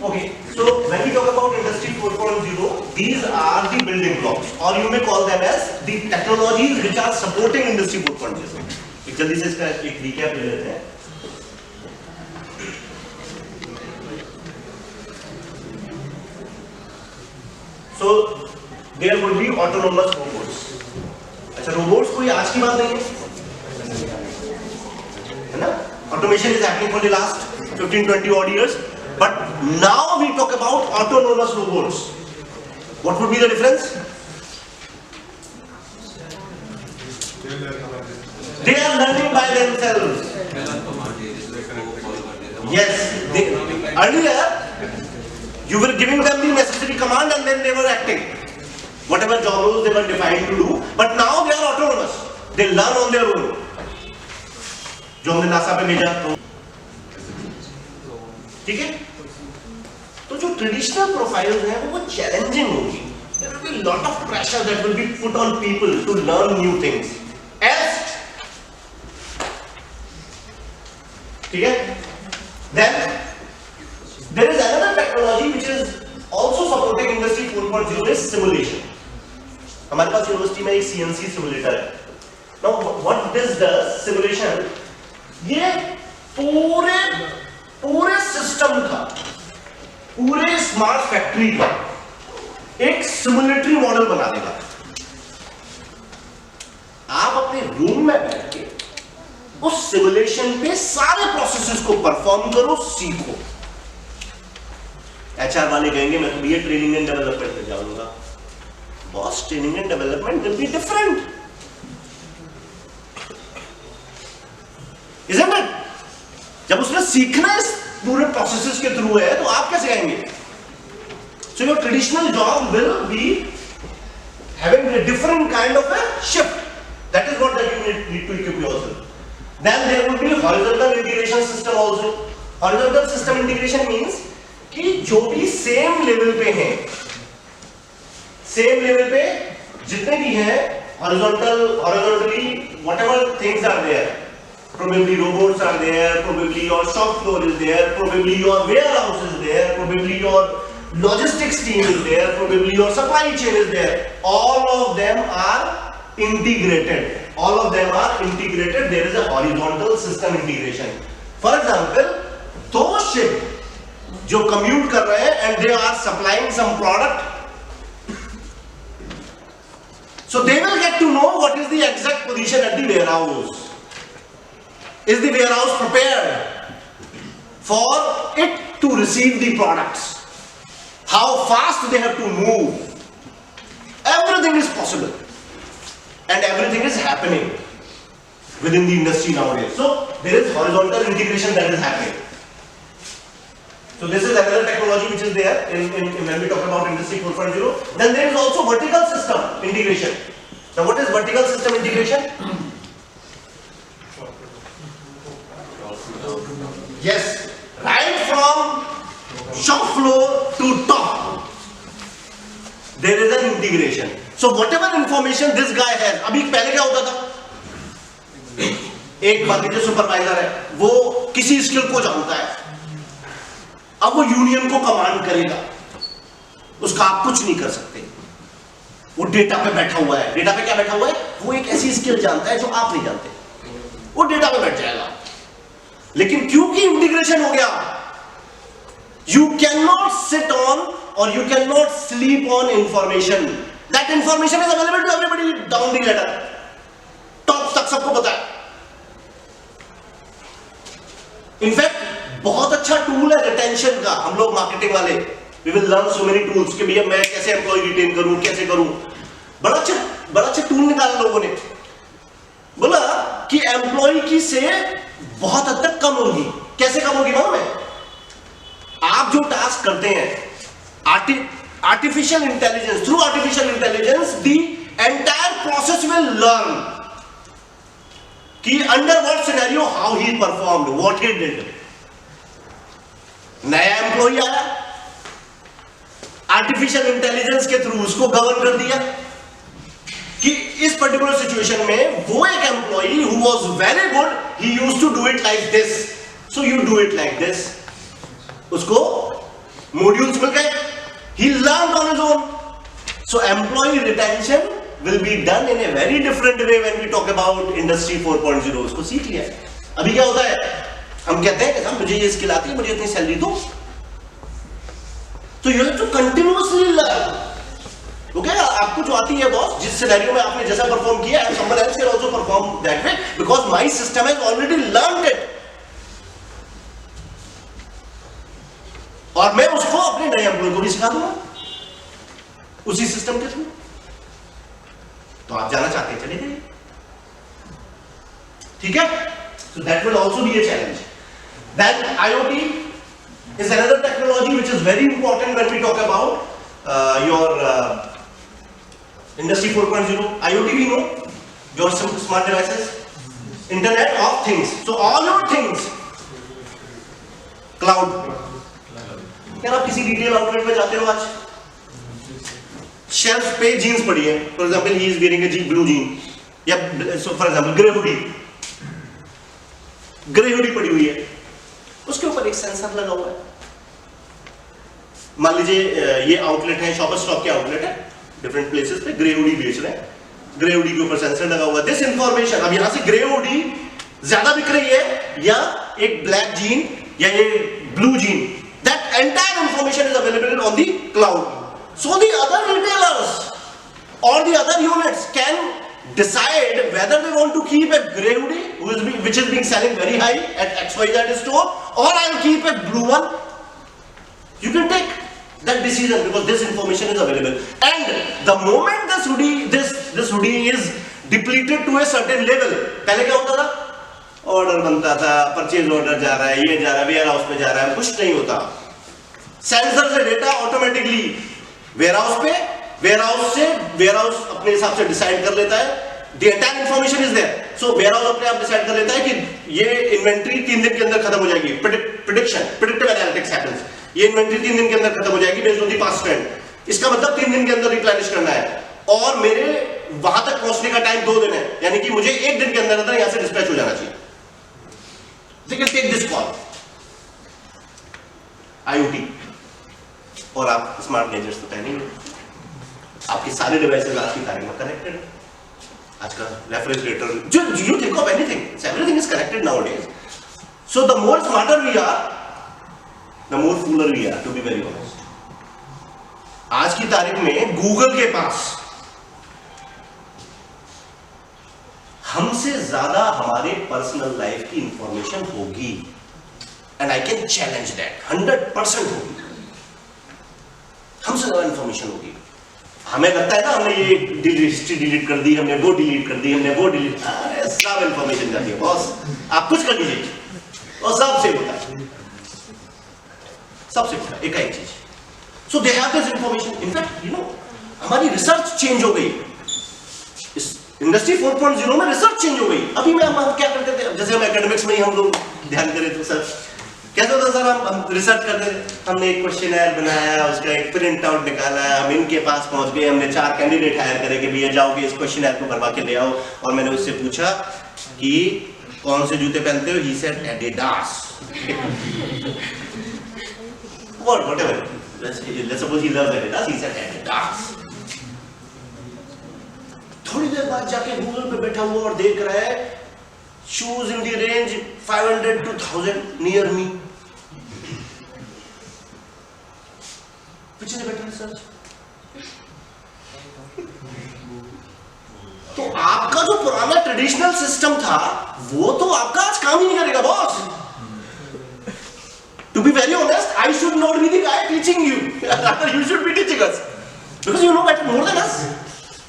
Okay, so when we talk about Industry 4.0, these are the building blocks, or you may call them as the technologies which are supporting Industry 4.0. एक जल्दी से इसका एक recap ले लेते हैं. So there would be autonomous robots. अच्छा, robots कोई आज की बात नहीं है ना? Automation is happening for the last 15-20 odd years. But now we talk about autonomous robots. What would be the difference? They are learning by themselves. Yes. Earlier, you were giving them the necessary command and then they were acting. Whatever job roles they were defined to do. But now they are autonomous. They learn on their own. जो हमने NASA पे भेजा तो ठीक है. तो जो traditional profiles हैं वो चैलेंजिंग होगी. There will be a lot of pressure that will be put on people to learn new things. Else, ठीक है. Then there is another technology which is also supporting Industry 4.0 is simulation. हमारे पास university में एक CNC simulator है. Now what this does, simulation, ये पूरे system का पूरे स्मार्ट फैक्ट्री का एक सिमुलेटरी मॉडल बना देगा। आप अपने रूम में बैठ के उस सिमुलेशन पे सारे प्रोसेसेस को परफॉर्म करो, सीखो। एचआर वाले कहेंगे मैं तो ये ट्रेनिंग एंड डेवलपमेंट पे जाऊंगा। Boss, training and development will be different, isn't it? जब उसने सीखना इस पूरे प्रोसेसेस के थ्रू है तो आप कैसे कहेंगे? So your traditional job will be having a different kind of a shift. That is what that you need to equip yourself. Then there will be horizontal integration system also. Horizontal system integration means कि जो भी same level पे हैं, same level पे जितने भी हैं, horizontally whatever things are there, probably robots are there, probably your shop floor is there, probably your warehouse is there, probably your logistics team is there, probably your supply chain is there. All of them are integrated. All of them are integrated. There is a horizontal system integration. For example, those ship जो commute कर रहे हैं and they are supplying some product, so they will get to know what is the exact position at the warehouse. Is the warehouse prepared for it to receive the products? How fast they have to move? Everything is possible and everything is happening within the industry nowadays. So there is horizontal integration that is happening. So this is another technology which is there in when we talk about Industry 4.0. Then there is also vertical system integration. Now what is vertical system integration? Yes, right from shop floor to top, there is an integration. So whatever information this guy has, अभी पहले क्या होता था? एक बाकी जो supervisor है, वो किसी स्किल को जानता है, अब वो यूनियन को कमांड करेगा, उसका आप कुछ नहीं कर सकते। वो डेटा पे बैठा हुआ है, डेटा पे क्या बैठा हुआ है? वो एक ऐसी स्किल जानता है जो आप नहीं जानते, वो डेटा पे बैठ जाएगा। लेकिन क्योंकि इंटीग्रेशन हो गया, you cannot sit on or you cannot sleep on information. That information is available to everybody down the ladder. Top तक सबको पता है। इनफैक्ट बहुत अच्छा टूल है रिटेंशन का। हम लोग मार्केटिंग वाले we will learn so many tools कि भैया मैं कैसे एम्प्लॉय रिटेन करूं, कैसे करूं। बड़ा अच्छा टूल निकाला लोगों ने। बोला कि एम्प्लॉय की से बहुत हद तक कम होगी। कैसे कम होगी मालूम है? आप जो टास्क करते हैं artificial intelligence, through artificial intelligence the entire process will learn कि under what scenario how he performed, what he did. नया एम्प्लॉय आया, आर्टिफिशियल इंटेलिजेंस के थ्रू उसको गवर्न कर दिया कि इस पर्टिकुलर सिचुएशन में वो एक employee who was very good, he used to do it like this, so you do it like this. उसको मॉड्यूल्स मिल गए, he learned on his own. So employee retention will be done in a very different way when we talk about industry 4.0. उसको सीख लिया। अभी क्या होता है, हम कहते हैं कि मुझे ये स्किल आती है, मुझे इतनी सैलरी दो, तो you have to continuously learn. Okay, आपको जो आती है बॉस, जिस सिनेरियो में आपने जैसा परफॉर्म किया है, someone else can also perform that way because my system has already learned it. और मैं उसको अपने नए एम्प्लॉय को भी सिखा दूंगा उसी सिस्टम के थ्रू। तो आप जाना चाहते हैं, चले जाइए, ठीक है? So that will also be a challenge. Then IoT is another technology which is very important when we talk about your Industry 4.0. IoT we know, your smart devices, Internet of Things. So all your things, cloud. यार आप किसी retail outlet में जाते हो, आज shelf पे jeans पड़ी है, for example he is wearing a blue gene, या फॉर एग्जांपल ग्रे हुडी पड़ी हुई है, उसके ऊपर एक सेंसर लगा हुआ है। मान लीजिए ये आउटलेट है, शॉपर स्टॉप के आउटलेट है, डिफरेंट प्लेसेस पे ग्रे हुडी बेच रहे हैं, ग्रे हुडी के ऊपर सेंसर लगा हुआ है। दिस इंफॉर्मेशन, अब यहां से ग्रे हुडी ज्यादा बिक रही है या एक ब्लैक जीन या ये blue gene, that and entire information is available on the cloud. So the other retailers or the other units can decide whether they want to keep a grey hoodie which is being selling very high at XYZ store, or I'll keep a blue one. You can take that decision because this information is available. And the moment this hoodie is depleted to a certain level, पहले क्या होता था? Order बनता था, purchase order जा रहा है, ये जा रहा है, वेयर हाउस में जा रहा है, कुछ नहीं होता. सेंसर से डेटा ऑटोमेटिकली वेयर हाउस पे, वेयर हाउस अपने हिसाब से डिसाइड कर लेता है. The entire information is there. So warehouse अपने आप डिसाइड कर लेता है कि ये इन्वेंट्री 3 दिन के अंदर खत्म हो जाएगी. Predictive analytics happens. ये इन्वेंट्री 3 दिन के अंदर खत्म हो जाएगी based on the past trend. इसका मतलब 3 दिन के अंदर रिप्लेनिश करना है और मेरे वहां तक पहुंचने का टाइम 2 दिन है, यानी कि मुझे 1 दिन के अंदर यहां से डिस्पैच हो जाना चाहिए. They can take this call. IoT. और आप स्मार्ट गैजेट्स तो पहने ही, आपकी सारे डिवाइसेस आज की तारीख में कनेक्टेड. आज का refrigerator, you think of anything, everything is connected nowadays. So the more smarter we are, the more fooler we are, to be very honest. आज की तारीख में गूगल के पास हमसे ज्यादा हमारे पर्सनल लाइफ की इंफॉर्मेशन होगी, and I can challenge that. 100% होगी. हमसे ज्यादा इंफॉर्मेशन होगी. हमें लगता है ना हमने ये हिस्ट्री डिलीट कर दी, हमने वो डिलीट कर दी, हमने वो डिलीट, सब इंफॉर्मेशन जाती है बॉस. आप कुछ कर दीजिए और सब सेव होता है, सब सेव होता है, एक चीज. So they have this information. In fact हमारी रिसर्च चेंज हो गई. इस इंडस्ट्री 4.0 में रिसर्च चेंज हो गई. अभी में हम क्या करते थे, जैसे हम एकेडमिक्स में ही हम लोग ध्यान करें तो सर कैसे होता सर, हम रिसर्च करते थे, हमने एक क्वेश्चनर बनाया, उसका एक प्रिंट आउट निकाला, हम इनके पास पहुंच गए, हमने 4 कैंडिडेट हायर करे कि भैया जाओगे इस क्वेश्चनर को भरवा के ले आओ. और मैंने उससे पूछा कि कौन से जूते पहनते हो, he said Adidas. whatever, let's suppose he loves Adidas, he said Adidas. थोड़ी देर बाद जाके गूगल पे बैठा हुआ और देख रहा है shoes in the range 500 to 1000 near me. पीछे से बैठा रिसर्च. तो आपका जो पुराना ट्रेडिशनल सिस्टम था वो तो आपका आज काम ही नहीं करेगा boss. To be very honest, I should not be the guy teaching you. Rather, you should be teaching us. Because you know better more than us.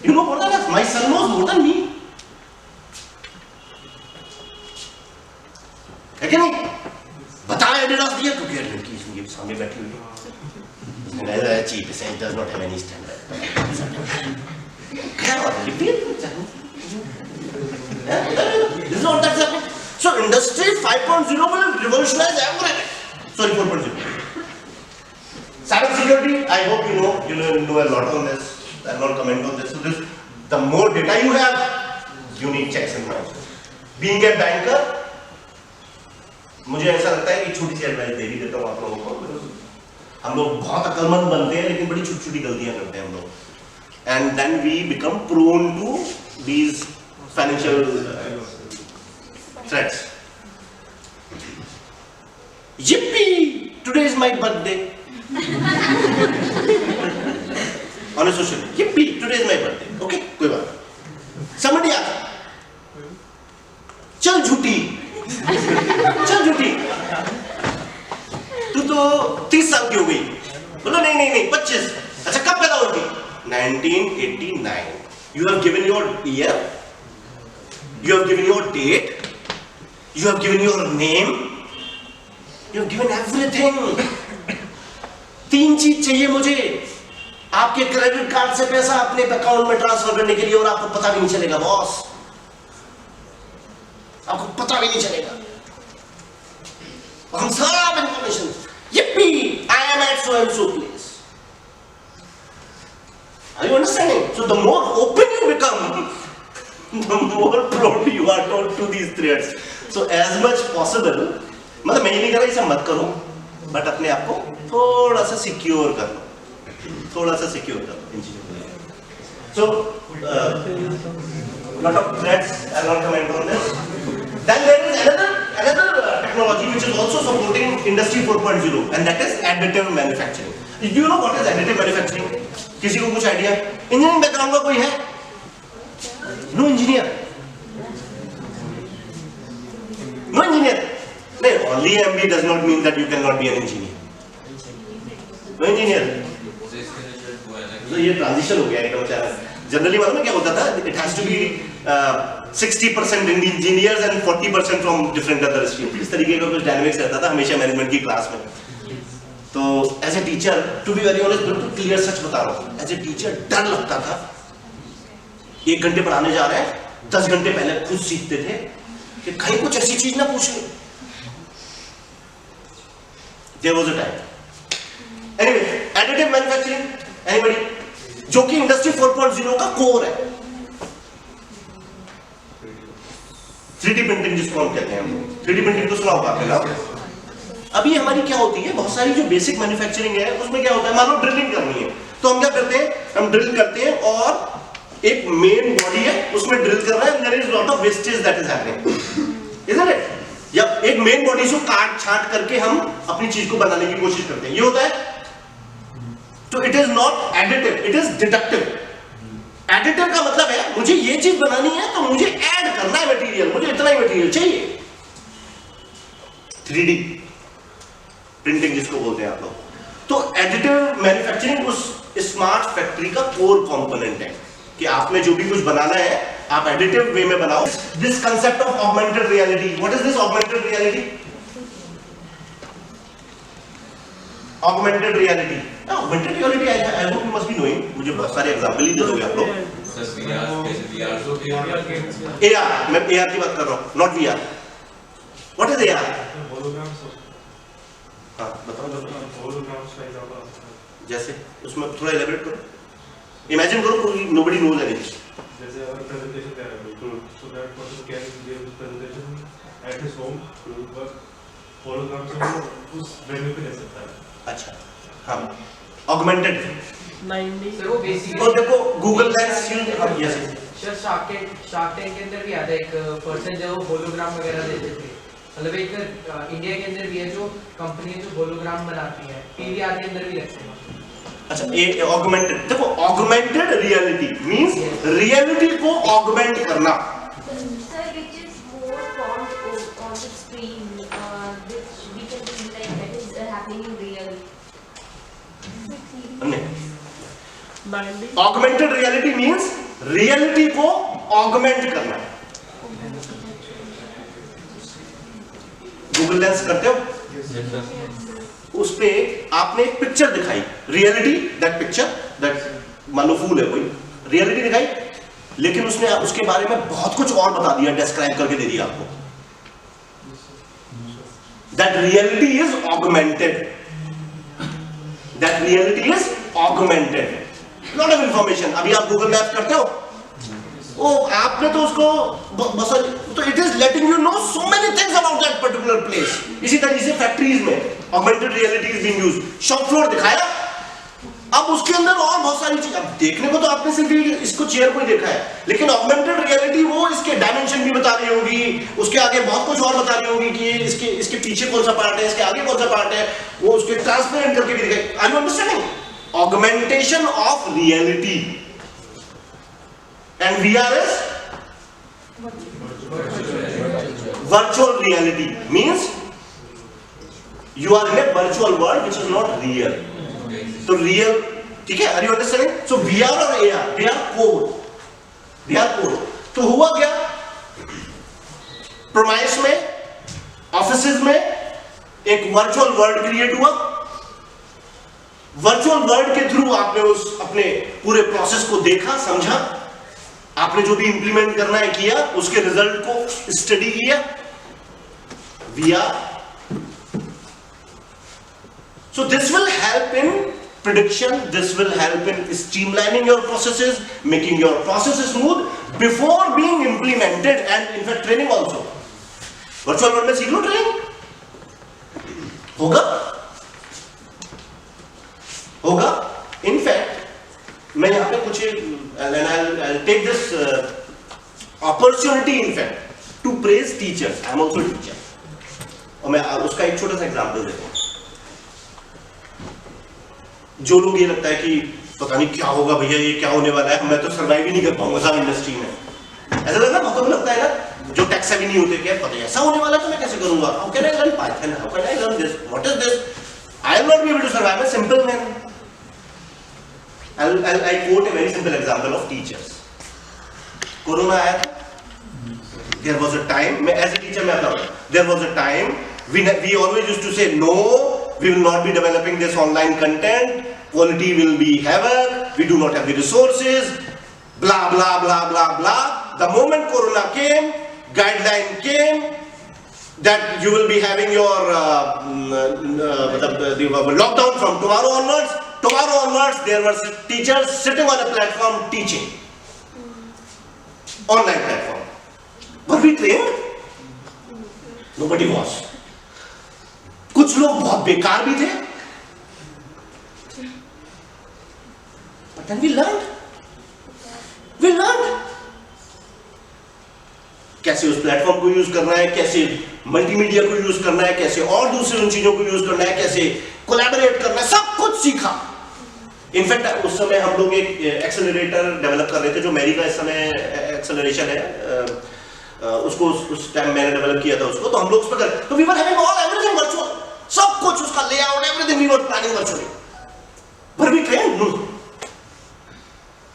You know more than us. My son knows more than me. है कि नहीं? बताया Adidas दिया तो क्या लड़की इसमें सामने बैठी हुई है. चीप है, it does not have any standard. क्या बात है? लिख दिया. This is what that's happening. So industry 5.0 will revolutionize everything. Sorry, 4.0. Cyber security, I hope you know a lot on this. I'll not comment on this. So this, the more data you have, you need checks and balances. Being a banker, मुझे ऐसा लगता है कि छोटी सी advice दे देता हूँ आप लोगों को. हम लोग बहुत अक्लमंद बनते हैं लेकिन बड़ी छोटी छोटी गलतियां करते हैं हम लोग. And then we become prone to these financial threats. Yippee! Today is my birthday. On a social media. Yippee! Today is my birthday. Okay, कोई बात. Somebody asked. चल झूठी. चल झूठी. तू तो 30 साल की हो गई. बोलो नहीं 25. अच्छा कब पैदा होगी? 1989. You have given your year. You have given your date. You have given your name. You have given everything. 3 चीज चाहिए मुझे. आपके क्रेडिट कार्ड से पैसा अपने अकाउंट में ट्रांसफर करने के लिए और आपको पता भी नहीं चलेगा बॉस. आपको पता भी नहीं चलेगा. हम सब information. Yippee! I am at so and so place. Are you understanding? So the more open you become, the more prone you are to these threats. So as much possible, मतलब मैं ये नहीं कह रहा इसे मत करो, बट अपने आप को थोड़ा सा सिक्योर कर लो. थोड़ा सा सिक्योर कर लो इन चीजों को. So lot of threats. I will not comment on this. Then there is another technology. technology which is also supporting Industry 4.0 and that is additive manufacturing. Do you know what is additive manufacturing? किसी को कुछ idea? Engineering background का कोई है? No engineer. No engineer. नहीं, only MBA does not mean that you cannot be an engineer. No engineer. तो ये transition हो गया एकदम अचानक. जनरली मालूम है क्या होता था? It has to be 60% engineers and 40% from different other stream. इस तरीके का कुछ डायनामिक्स रहता था हमेशा मैनेजमेंट की क्लास में. तो as a teacher, to be very honest, बिल्कुल क्लियर सच बता रहा हूँ, एज ए टीचर डर लगता था. 1 घंटे पढ़ाने जा रहे हैं, 10 घंटे पहले खुद सीखते थे कि कहीं कुछ ऐसी चीज ना पूछ ले. There was a time. Anyway, additive manufacturing, anybody? जो कि इंडस्ट्री 4.0 का कोर है. 3D प्रिंटिंग जिसको हम कहते हैं, 3D प्रिंटिंग तो सुना होगा आपने ना. अभी हमारी क्या होती है, बहुत सारी जो बेसिक मैन्युफैक्चरिंग है उसमें क्या होता है, मान लो ड्रिलिंग करनी है तो हम क्या करते हैं, हम ड्रिल करते हैं और एक मेन बॉडी है उसमें ड्रिल कर रहे हैं. There is lot of wastage that is happening, isn't it? या एक मेन बॉडी से काट छाट करके हम अपनी चीज को बनाने की कोशिश करते हैं, ये होता है. तो it is not additive, it is deductive. Additive का मतलब है मुझे ये चीज बनानी है तो मुझे ऐड करना है मटेरियल, मुझे इतना ही मटेरियल चाहिए. 3D प्रिंटिंग जिसको बोलते हैं आप लोग. तो एडिटिव मैन्युफैक्चरिंग उस स्मार्ट फैक्ट्री का कोर कंपोनेंट है कि आपने जो भी कुछ बनाना है आप एडिटिव वे में बनाओ. This concept of augmented reality, what is this augmented reality? Augmented reality, augmented reality I hope you must be knowing. मुझे बहुत सारे एग्जांपल ही दे दोगे आप लोग. AR, मैं AR की बात कर रहा हूं, not VR. What is AR? हाँ बताओ. जैसे उसमें थोड़ा एलैबोरेट करो. इमेजिन करो नोबडी नोज एनीथिंग. जैसे अगर प्रेजेंटेशन दे रहा है so that person can give his presentation at his home but hologram से वो उस वेन्यू पे ले सकता है. अच्छा, हाँ, ऑगमेंटेड. 90 सर वो बेसिकली और देखो गूगल लेंस यूज. हाँ यस सर शार्क टैंक के अंदर भी आता है एक पर्सन जो होलोग्राम वगैरह देते थे. मतलब एक इंडिया के अंदर भी है जो कंपनी जो होलोग्राम बनाती है, पीवीआर के अंदर भी रखते हैं. अच्छा, ये ऑगमेंटेड. देखो ऑगमेंटेड रियलिटी मींस रियलिटी को ऑगमेंट करना. Sir, which is more formed on the screen, which we can do like that is happening in real. नहीं, ऑगमेंटेड रियलिटी मींस रियलिटी को ऑगमेंट करना. गूगल लेंस करते हो, उस पे आपने एक पिक्चर दिखाई, रियलिटी, दैट पिक्चर, दैट मान लो फूल है कोई, रियलिटी दिखाई, लेकिन उसने उसके बारे में बहुत कुछ और बता दिया, डिस्क्राइब करके दे दिया आपको. That reality is augmented. That reality is augmented. Lot of information. अभी आप गूगल मैप करते हो, ओ आपने तो उसको बस, तो it is letting you know so many things about that particular place. इसी तरीके से फैक्ट्रीज में augmented reality is being used. Shop floor दिखाया, अब उसके अंदर और बहुत सारी चीजें. अब देखने को तो आपने सिर्फ इसको चेयर को ही देखा है, लेकिन ऑगमेंटेड रियलिटी वो इसके डायमेंशन भी बता रही होगी, उसके आगे बहुत कुछ और बता रही होगी कि इसके पीछे कौन सा पार्ट है, इसके आगे कौन सा पार्ट है, वो उसके ट्रांसपेरेंट करके भी दिखाई. Are you understanding? Augmentation of reality. And VR is virtual reality. Means you are in a virtual world which is not real. So real, ठीक है? Are you understanding? So VR और AR, they are code. They are code. तो हुआ क्या? Promise में, offices में एक virtual world create हुआ. वर्चुअल वर्ल्ड के थ्रू आपने उस अपने पूरे प्रोसेस को देखा, समझा, आपने जो भी इंप्लीमेंट करना है किया, उसके रिजल्ट को स्टडी किया. VR. So this will help in prediction, this will help in streamlining your processes, making your processes smooth before being implemented, and in fact training also. Virtual world में सीख लो, training होगा, होगा. In fact मैं यहाँ पे कुछ I'll take this opportunity in fact to praise teachers. I am also a teacher. और मैं उसका एक छोटा सा एग्जांपल देता हूँ। जो लोग ये लगता है कि पता नहीं क्या होगा भैया, ये क्या होने वाला है, मैं तो सर्वाइव ही नहीं कर पाऊंगा सारी इंडस्ट्री में, ऐसा लगता है बहुत लगता है ना। जो टैक्स भी नहीं होते, क्या पता है ऐसा होने वाला है तो मैं कैसे करूंगा, how can I learn Python, how can I learn this, what is this, I will not be able to survive. मैं simple man, I quote a very simple example of teachers. Corona आया था, there was a time, मैं as a teacher मैं बताऊँ, there was a time we always used to say no, we will not be developing this online content, quality will be havoc, we do not have the resources, blah blah blah blah blah. The moment Corona came, guideline came that you will be having your the lockdown from tomorrow onwards. Tomorrow onwards, there were teachers sitting on a platform teaching, online platform. Were we trained? Nobody was. कुछ लोग बहुत बेकार भी थे, but then we learned. कैसे उस platform को use करना है, कैसे मल्टीमीडिया को यूज करना है, कैसे और दूसरी उन चीजों को यूज करना है, कैसे कोलैबोरेट करना है, सब कुछ सीखा। इनफैक्ट उस समय हम लोग एक एक्सेलरेटर डेवलप कर रहे थे, जो मेरी का इस समय एक्सेलरेशन है, उसको उस टाइम मैंने डेवलप किया था उसको, तो हम लोग उस पर कर, तो we were having all everything virtual, सब कुछ उसका layout everything we were planning virtually, पर वी ट्रेन नो।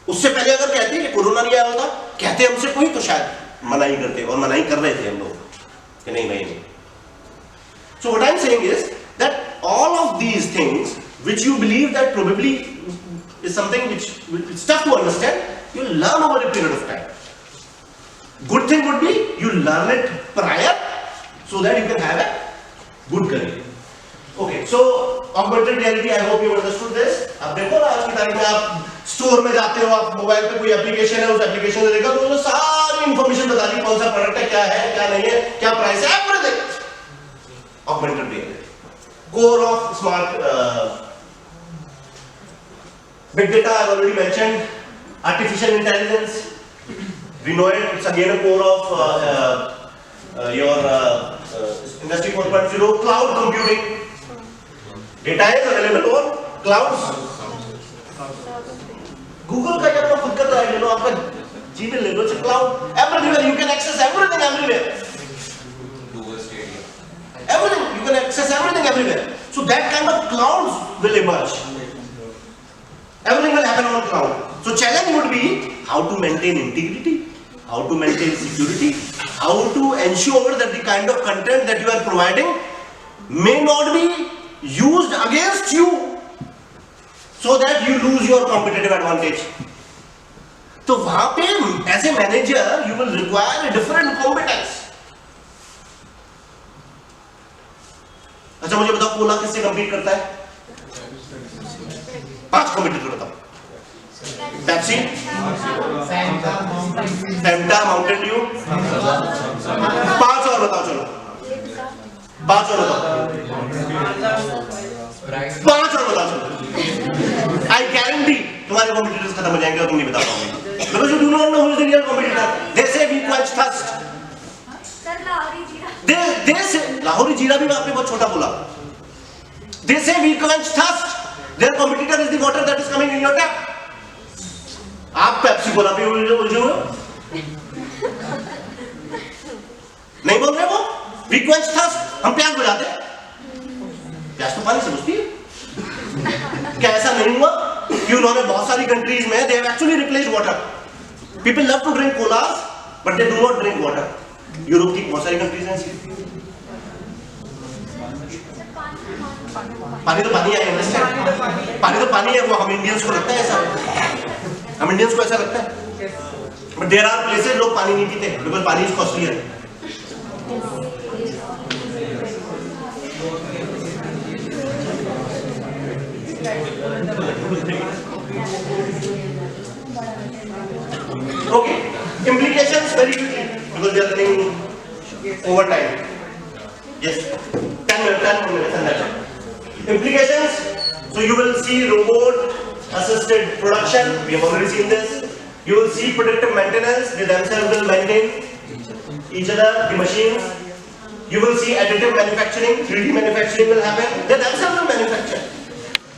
उससे पहले अगर कहते कि कोरोना नहीं आया होता, कहते हमसे कोई, तो शायद मनाही करते, और मनाही कर रहे थे हम लोग कि नहीं भाई नहीं। So what I am saying is that all of these things which you believe that probably is something which is tough to understand, you learn over a period of time. Good thing would be you learn it prior so that you can have a good career. Okay, so augmented reality, I hope you understood this. अब देखो ना, आज की तारीख में आप store में जाते हो, आप मोबाइल पे कोई एप्लीकेशन है, उस एप्लीकेशन से देखा तो उसमें सारी इंफॉर्मेशन बता दी, कौन सा प्रोडक्ट है, क्या है, क्या नहीं है, क्या प्राइस है, everything. Augmented reality, core of smart big data. I've already mentioned artificial intelligence. We know it. It's again a core of your industry 4.0. Cloud computing. Data is available on clouds. Google का या अपना खुद का तो ले लो, आपका Gmail ले लो, it's a cloud. Everywhere you can access everything everywhere. Everything you can access everything everywhere. So that kind of clouds will emerge. Everything will happen on cloud. So challenge would be how to maintain integrity, how to maintain security, how to ensure that the kind of content that you are providing may not be used against you so that you lose your competitive advantage. तो वहां पे as a manager you will require a different competence. अच्छा मुझे बताओ, Cola किससे compete करता है? 5 competitor बताओ। Pepsi, Fanta, Mountain Dew, 5 और बताओ, चलो 5 और बताओ, 5 और बताओ चलो। I guarantee तुम्हारे competitors खत्म हो जाएंगे और तुम नहीं बता पाओगे, because you do not know who is the real competitor. They say we quench thirst. They say Lahori जीरा भी आपने बहुत छोटा बोला। They say we quench thirst. Their competitor is the water that is coming in your tap. आप Pepsi Cola पे उलझे हुए नहीं बोल रहे वो? We quench thirst. हम प्यास बुझाते हैं, प्यास तो पानी से बुझती है। क्या ऐसा नहीं हुआ कि उन्होंने बहुत सारी कंट्रीज में they have actually replaced water. People love to drink colas, but they do not drink water. Europe की बहुत सारी कंट्रीज हैं ऐसी। पानी तो पानी है, पानी तो पानी है, वो हम इंडियंस को लगता है ऐसा, हम इंडियंस को ऐसा लगता है, बट देयर आर प्लेसेस लोग पानी नहीं पीते बिकॉज़ पानी is costly. Okay, implications very quickly because we are running over time. Yes, 10 minutes. Implications. So you will see robot-assisted production. We have already seen this. You will see predictive maintenance. They themselves will maintain each other, the machines. You will see additive manufacturing, 3D manufacturing will happen. They themselves will manufacture.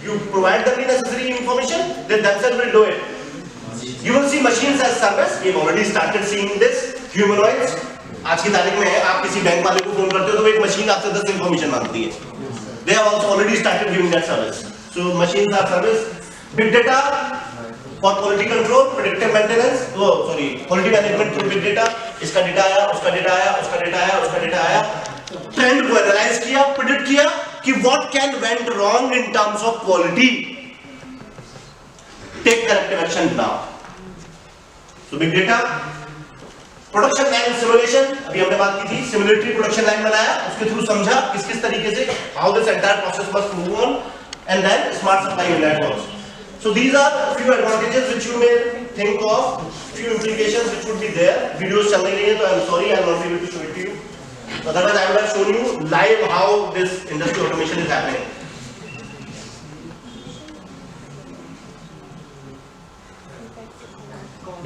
You provide them the necessary information, they themselves will do it. You will see machines as service. We've already started seeing this. Humanoids. आज की तारीख में है, आप किसी bank वाले को phone करते हो तो वो एक मशीन आपसे 10 इंफॉर्मेशन मांगती है. They have also already started giving that service. So machines are service. Big data for quality control, predictive maintenance. Oh, sorry, quality management through big data. इसका डेटा आया, उसका डेटा आया, उसका डेटा आया, उसका डेटा आया. ट्रेंड को analyse किया, प्रेडिक्ट किया कि what can went wrong in terms of quality. Take corrective action now. So big data, production line simulation, अभी हमने बात की थी, सिमुलेटरी प्रोडक्शन लाइन बनाया, उसके थ्रू समझा किस तरीके से how this entire process must move on and then smart supply networks. So these are few advantages which you may think of, few implications which would be there. Videos चल नहीं रही है तो I am sorry I am not able to show it to you. Otherwise I would have shown you live how this industry automation is happening.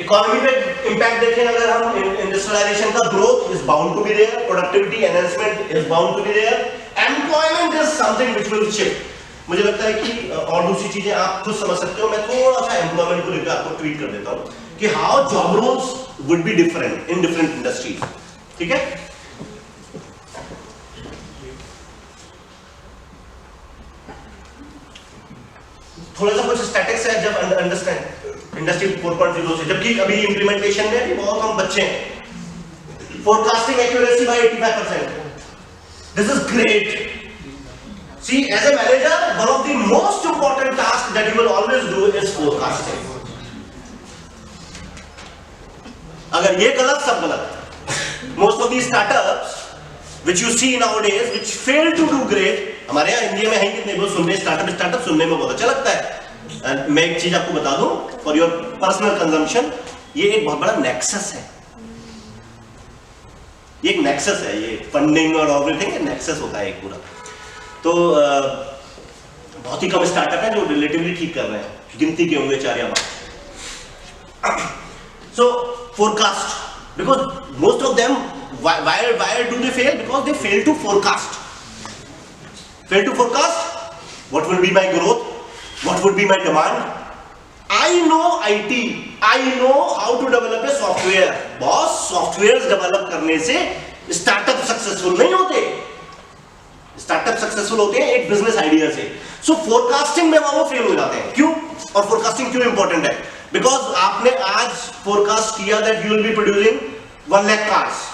Economy पे impact देखें अगर हम, industrialisation का growth is bound to be there, productivity enhancement is bound to be there, employment is something which will shift. मुझे लगता है कि और दूसरी चीजें आप खुद समझ सकते हो. मैं थोड़ा सा एम्प्लॉयमेंट को लेकर आपको ट्वीट कर देता हूं कि how job roles would be different in different industries. ठीक है, थोड़ा सा कुछ स्टैटिक्स है जब अंडरस्टैंड इंडस्ट्री 4.0 से, जबकि अभी इंप्लीमेंटेशन में भी बहुत कम बच्चे हैं. Forecasting accuracy by 85%. This is great. See, as a manager, one of the most important tasks that you will always do is forecasting. अगर ये गलत, सब गलत. Most of these startups which you see nowadays, which fail to do great, हमारे यहाँ India में है कितने लोग सुन रहे स्टार्टअप सुनने में बहुत अच्छा लगता है. मैं एक चीज आपको बता दूं फॉर योर पर्सनल कंजम्पशन, ये एक बहुत बड़ा नेक्सस है. ये एक नेक्सस है, ये फंडिंग और एवरीथिंग नेक्सस होता है एक पूरा. तो बहुत ही कम स्टार्टअप है जो रिलेटिवली ठीक कर रहे हैं, गिनती के होंगे 4 या 5. So forecast, because most of them why do they fail? Because they fail to forecast. Fail to forecast what will be my growth, what would be my demand. I know IT, I know how to develop a software. Boss, software develop करने से startup successful नहीं होते. Startup successful होते हैं एक business idea से. सो forecasting में वो फेल हो जाते हैं. क्यों? और फोरकास्टिंग क्यों इंपॉर्टेंट है? बिकॉज आपने आज फोरकास्ट किया that you will be producing 1 lakh cars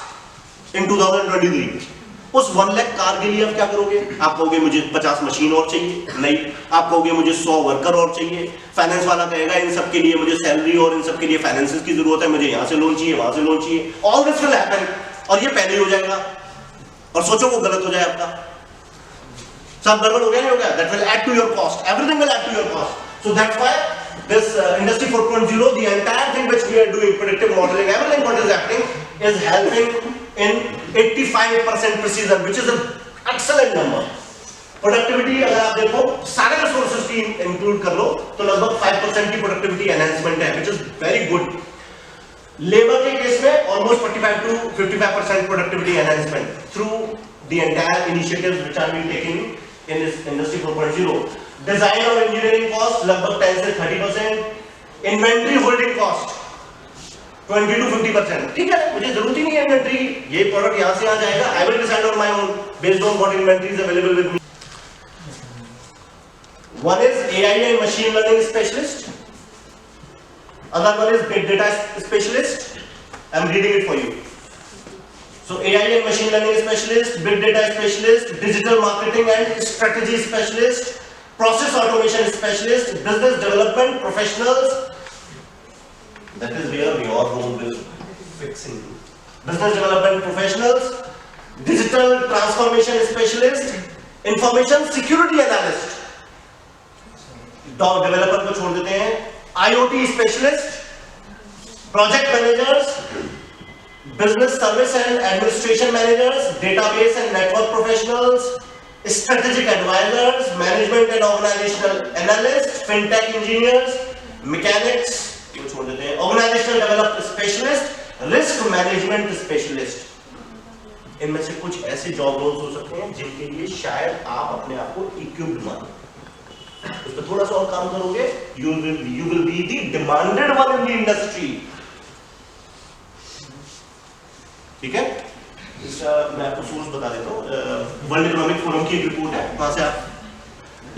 in 2023. उस 1 लाख कार के लिए आप क्या करोगे? आप कहोगे मुझे 50 मशीन और चाहिए. नहीं, आप कहोगे मुझे 100 वर्कर और चाहिए. फाइनेंस वाला कहेगा इन सब के लिए मुझे सैलरी और इन सब के लिए फाइनेंसेस की जरूरत है, मुझे यहाँ से लोन चाहिए, वहां से लोन चाहिए. ऑल दिस विल हैपन, और ये पहले ही हो जाएगा. और सोचो वो गलत हो जाए आपका, सब गड़बड़ हो गया, नहीं हो गया, that will add to your cost. Everything will add to your cost. So that's why this industry 4.0, the entire thing which we are doing, predictive modeling, everything what is happening is helping in 85% precision, which is an excellent number. Productivity अगर आप देखो सारे resources की include कर लो तो लगभग 5% की productivity enhancement है, which is very good. Labor के केस में almost 45 to 55% productivity enhancement through the entire initiatives which are being taken in this industry 4.0. Design और engineering cost लगभग 10 से 30%. Inventory holding cost 20 to 50%. ठीक है, मुझे जरूरत ही नहीं है इन्वेंट्री, ये प्रोडक्ट यहाँ से आ जाएगा. I will decide on my own based on what inventory is available with me. One is AI and machine learning specialist. Other one is big data specialist. I am reading it for you. So AI and machine learning specialist, big data specialist, digital marketing and strategy specialist, process automation specialist, business development professionals. That is where your role will fix in. Business development professionals, digital transformation specialist, information security analyst. Developer को छोड़ देते हैं. IoT specialist, project managers, business service and administration managers, database and network professionals, strategic advisors, management and organizational analysts, fintech engineers, mechanics, organizational development specialist, risk management specialist. इनमें से कुछ ऐसे job roles हो सकते हैं जिनके लिए शायद आप अपने आप को इक्विप्ड मानो। उस पर थोड़ा सा और काम करोगे, you will be the demanded one in the industry। ठीक है, इसका मैं आपको सोर्स बता देता हूँ। वर्ल्ड इकोनॉमिक फोरम की एक रिपोर्ट है, वहां से आप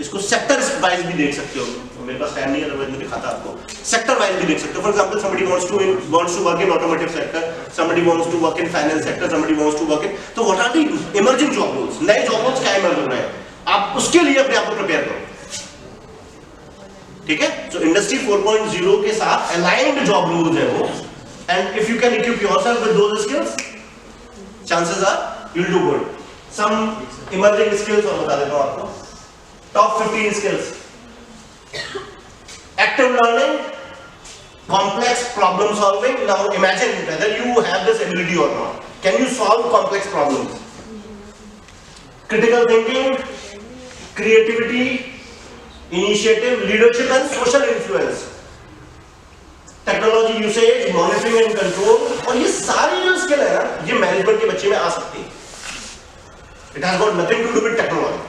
इसको सेक्टर वाइज भी देख सकते हो। मेरे पास टाइम नहीं है, मैं दिखाता आपको। सेक्टर वाइज भी देख सकते हो। For example, somebody wants to work in automotive sector, somebody wants to work in finance sector, somebody wants to work in, तो what are the emerging job roles? नए जॉब रोल्स क्या emerge हो रहे हैं, आप उसके लिए अपने आप को प्रिपेयर करो। ठीक है, so industry 4.0 के साथ aligned job roles है वो, and if you can equip yourself with those skills, chances are you'll do good। some emerging skills और बता देता हूँ आपको। Top 15 skills: active learning, complex problem solving. Now imagine whether you have this ability or not. Can you solve complex problems? Critical thinking, creativity, initiative, leadership and social influence. Technology usage, monitoring and control. और ये सारी जो skill है ना, ये management के बच्चे में आ सकती है। It has got nothing to do with technology.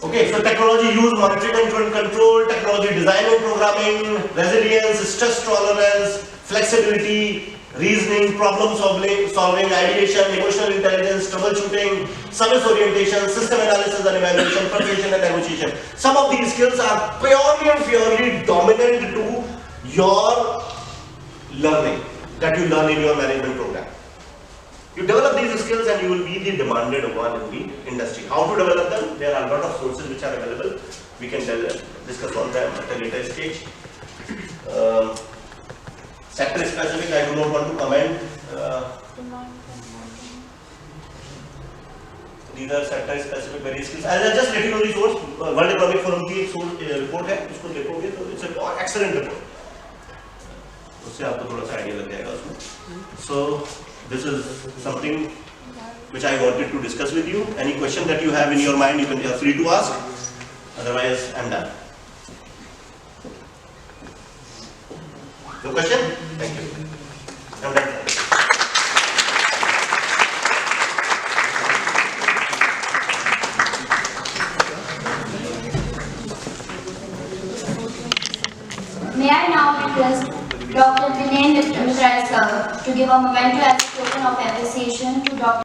Okay, so technology use, monitoring and control, technology design and programming, resilience, stress tolerance, flexibility, reasoning, problem solving, ideation, emotional intelligence, troubleshooting, service orientation, system analysis and evaluation, persuasion and negotiation. Some of these skills are purely and purely dominant to your learning that you learn in your management program. You develop these skills and you will be the demanded one in the industry. How to develop them? There are a lot of sources which are available. We can discuss on them at a later stage. Sector specific, I do not want to comment. These are sector specific various skills. I'll just let you know the source. World Economic Forum की एक report है, उसको देखोगे तो it's an excellent report. उससे आपको थोड़ा सा आइडिया लग जाएगा उसमें. So this is something which I wanted to discuss with you. Any question that you have in your mind, you are free to ask. Otherwise, I'm done. No question? Thank you. I'm done. May I now request Dr. Vinay Mitra to give a memento as a token of appreciation to Dr.